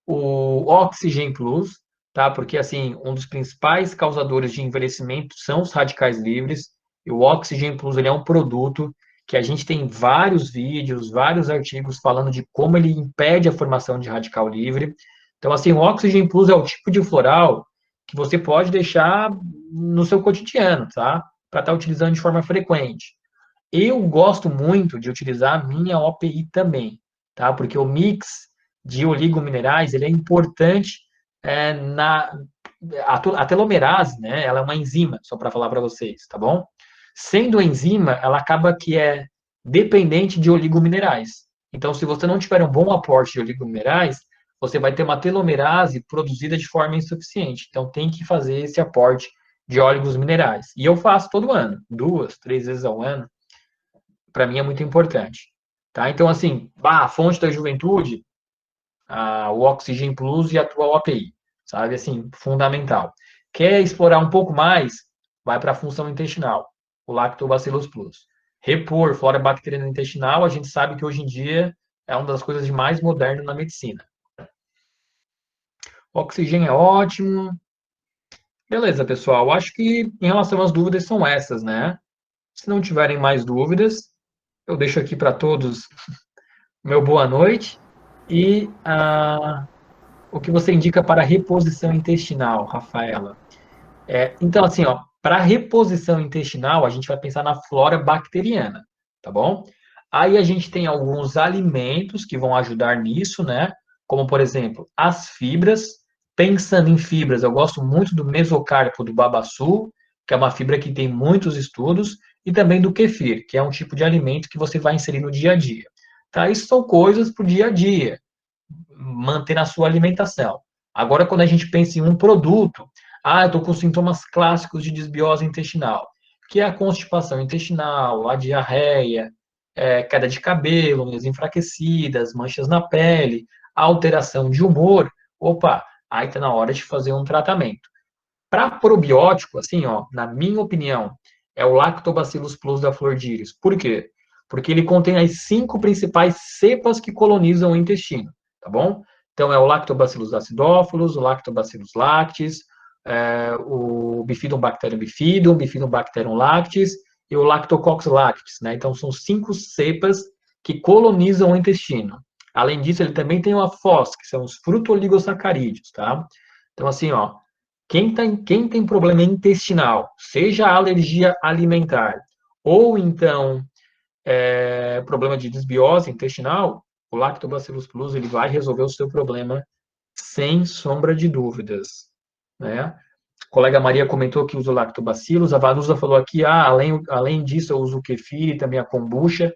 o Oxygen Plus, tá? Porque, assim, um dos principais causadores de envelhecimento são os radicais livres. E o Oxygen Plus, ele é um produto que a gente tem vários vídeos, vários artigos falando de como ele impede a formação de radical livre. Então, assim, o Oxygen Plus é o tipo de floral que você pode deixar no seu cotidiano, tá? Para estar utilizando de forma frequente. Eu gosto muito de utilizar a minha OPI também, tá? Porque o mix de oligominerais, ele é importante a telomerase, né? Ela é uma enzima, só para falar para vocês, tá bom? Sendo enzima, ela acaba que é dependente de oligominerais. Então, se você não tiver um bom aporte de oligominerais, você vai ter uma telomerase produzida de forma insuficiente. Então, tem que fazer esse aporte de óleos minerais. E eu faço todo ano, 2, 3 vezes ao ano. Para mim é muito importante. Tá? Então, assim, a fonte da juventude, o Oxygen Plus e a tua OPI, sabe? Assim, fundamental. Quer explorar um pouco mais? Vai para a função intestinal, o Lactobacillus Plus. Repor flora bacteriana intestinal, a gente sabe que hoje em dia é uma das coisas mais modernas na medicina. O oxigênio é ótimo. Beleza, pessoal. Acho que em relação às dúvidas são essas, né? Se não tiverem mais dúvidas, eu deixo aqui para todos meu boa noite e o que você indica para reposição intestinal, Rafaela. Então, assim, ó, para reposição intestinal, a gente vai pensar na flora bacteriana, tá bom? Aí a gente tem alguns alimentos que vão ajudar nisso, né? Como, por exemplo, as fibras. Pensando em fibras, eu gosto muito do mesocarpo do babaçu, que é uma fibra que tem muitos estudos, e também do kefir, que é um tipo de alimento que você vai inserir no dia a dia. Tá? Isso são coisas para o dia a dia, manter na sua alimentação. Agora, quando a gente pensa em um produto, eu estou com sintomas clássicos de desbiose intestinal, que é a constipação intestinal, a diarreia, queda de cabelo, unhas enfraquecidas, manchas na pele, alteração de humor. Opa, aí está na hora de fazer um tratamento. Para probiótico, assim, ó, na minha opinião, é o Lactobacillus Plus da Flor de Íris. Por quê? Porque ele contém as 5 principais cepas que colonizam o intestino, tá bom? Então, é o Lactobacillus acidófilos, o Lactobacillus lactis, o Bifidobacterium bifidum, Bifidobacterium lactis e o Lactococcus lactis, né? Então, são 5 cepas que colonizam o intestino. Além disso, ele também tem o FOS, que são os fruto-oligosacarídeos, tá? Então, assim, ó, quem tem problema intestinal, seja alergia alimentar ou então problema de desbiose intestinal, o Lactobacillus Plus ele vai resolver o seu problema sem sombra de dúvidas, né? A colega Maria comentou que usa o Lactobacillus, a Vanusa falou aqui, além disso eu uso o kefir e também a kombucha.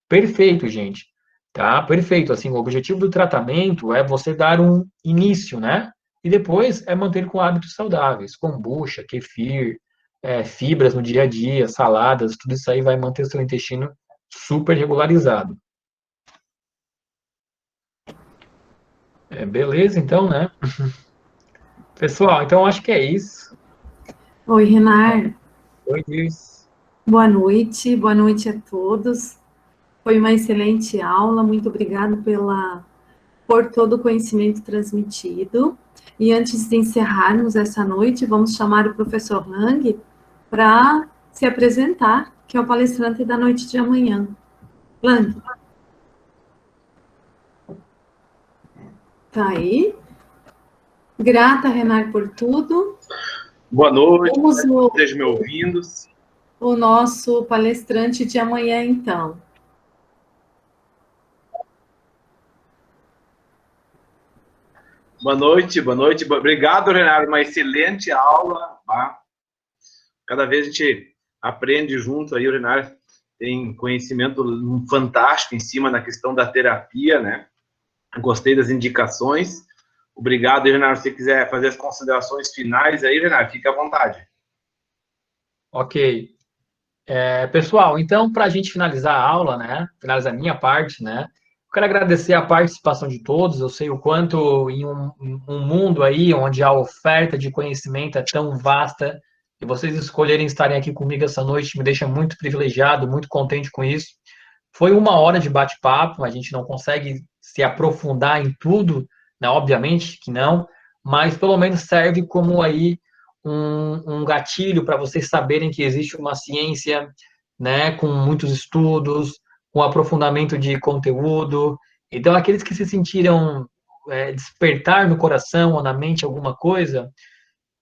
Perfeito, gente. Tá? Perfeito. Assim, o objetivo do tratamento é você dar um início, né? E depois é manter com hábitos saudáveis, kombucha, kefir, fibras no dia a dia, saladas, tudo isso aí vai manter o seu intestino super regularizado. Beleza, então, né? Pessoal, então acho que é isso. Oi, Renar. Oi, Liz. Boa noite a todos. Foi uma excelente aula, muito obrigada por todo o conhecimento transmitido. E antes de encerrarmos essa noite, vamos chamar o professor Lang para se apresentar, que é o palestrante da noite de amanhã. Lang. Tá aí. Grata, Renar, por tudo. Boa noite, Vamos estejam me ouvindo. O nosso palestrante de amanhã, então. Boa noite. Obrigado, Renato, uma excelente aula. Tá? Cada vez a gente aprende junto aí, o Renato tem conhecimento fantástico em cima da questão da terapia, né? Gostei das indicações. Obrigado, Renato. Se você quiser fazer as considerações finais aí, Renato, fique à vontade. Ok. Pessoal, então, para a gente finalizar a aula, né? Finalizar a minha parte, né? Eu quero agradecer a participação de todos. Eu sei o quanto em um mundo aí onde a oferta de conhecimento é tão vasta, e vocês escolherem estarem aqui comigo essa noite me deixa muito privilegiado, muito contente com isso. Foi 1 hora de bate-papo, a gente não consegue se aprofundar em tudo, né? Obviamente que não, mas pelo menos serve como aí um gatilho para vocês saberem que existe uma ciência, né, com muitos estudos, com aprofundamento de conteúdo. Então, aqueles que se sentiram despertar no coração ou na mente alguma coisa,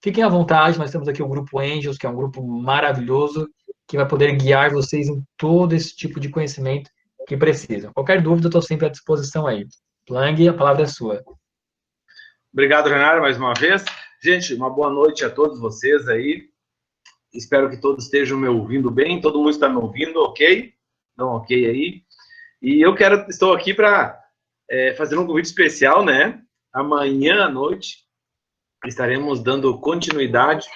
fiquem à vontade. Nós temos aqui o Grupo Angels, que é um grupo maravilhoso, que vai poder guiar vocês em todo esse tipo de conhecimento que precisam. Qualquer dúvida, eu estou sempre à disposição aí. Lang, a palavra é sua. Obrigado, Renato, mais uma vez. Gente, uma boa noite a todos vocês aí. Espero que todos estejam me ouvindo bem. Todo mundo está me ouvindo, ok? Então, ok aí. E estou aqui para fazer um convite especial, né? Amanhã à noite estaremos dando continuidade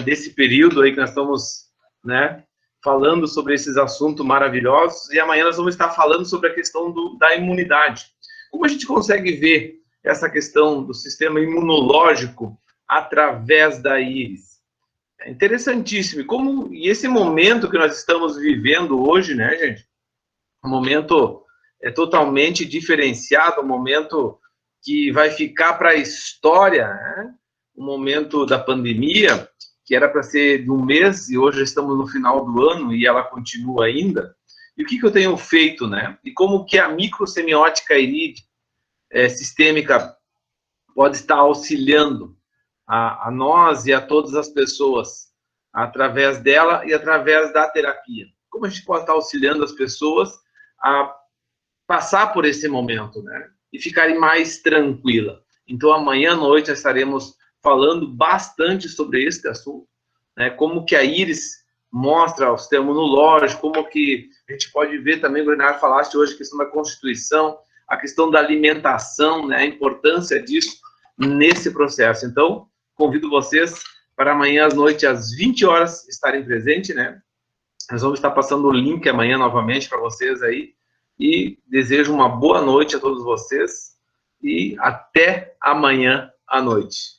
desse período aí que nós estamos, né, falando sobre esses assuntos maravilhosos. E amanhã nós vamos estar falando sobre a questão da imunidade. Como a gente consegue ver essa questão do sistema imunológico através da íris? É interessantíssimo. E esse momento que nós estamos vivendo hoje, né, gente? Um momento totalmente diferenciado, um momento que vai ficar para a história, né? O momento da pandemia, que era para ser de 1 mês, e hoje estamos no final do ano e ela continua ainda. E o que eu tenho feito, né? E como que a microsemiótica sistêmica pode estar auxiliando a nós e a todas as pessoas através dela e através da terapia. Como a gente pode estar auxiliando as pessoas a passar por esse momento, né? E ficarem mais tranquilas. Então, amanhã à noite nós estaremos falando bastante sobre esse assunto, né? Como que a íris mostra o sistema imunológico, como que a gente pode ver também, o Renato falaste hoje, a questão da constituição, a questão da alimentação, né? A importância disso nesse processo. Então, convido vocês para amanhã à noite, às 20 horas, estarem presentes, né? Nós vamos estar passando o link amanhã novamente para vocês aí. E desejo uma boa noite a todos vocês. E até amanhã à noite.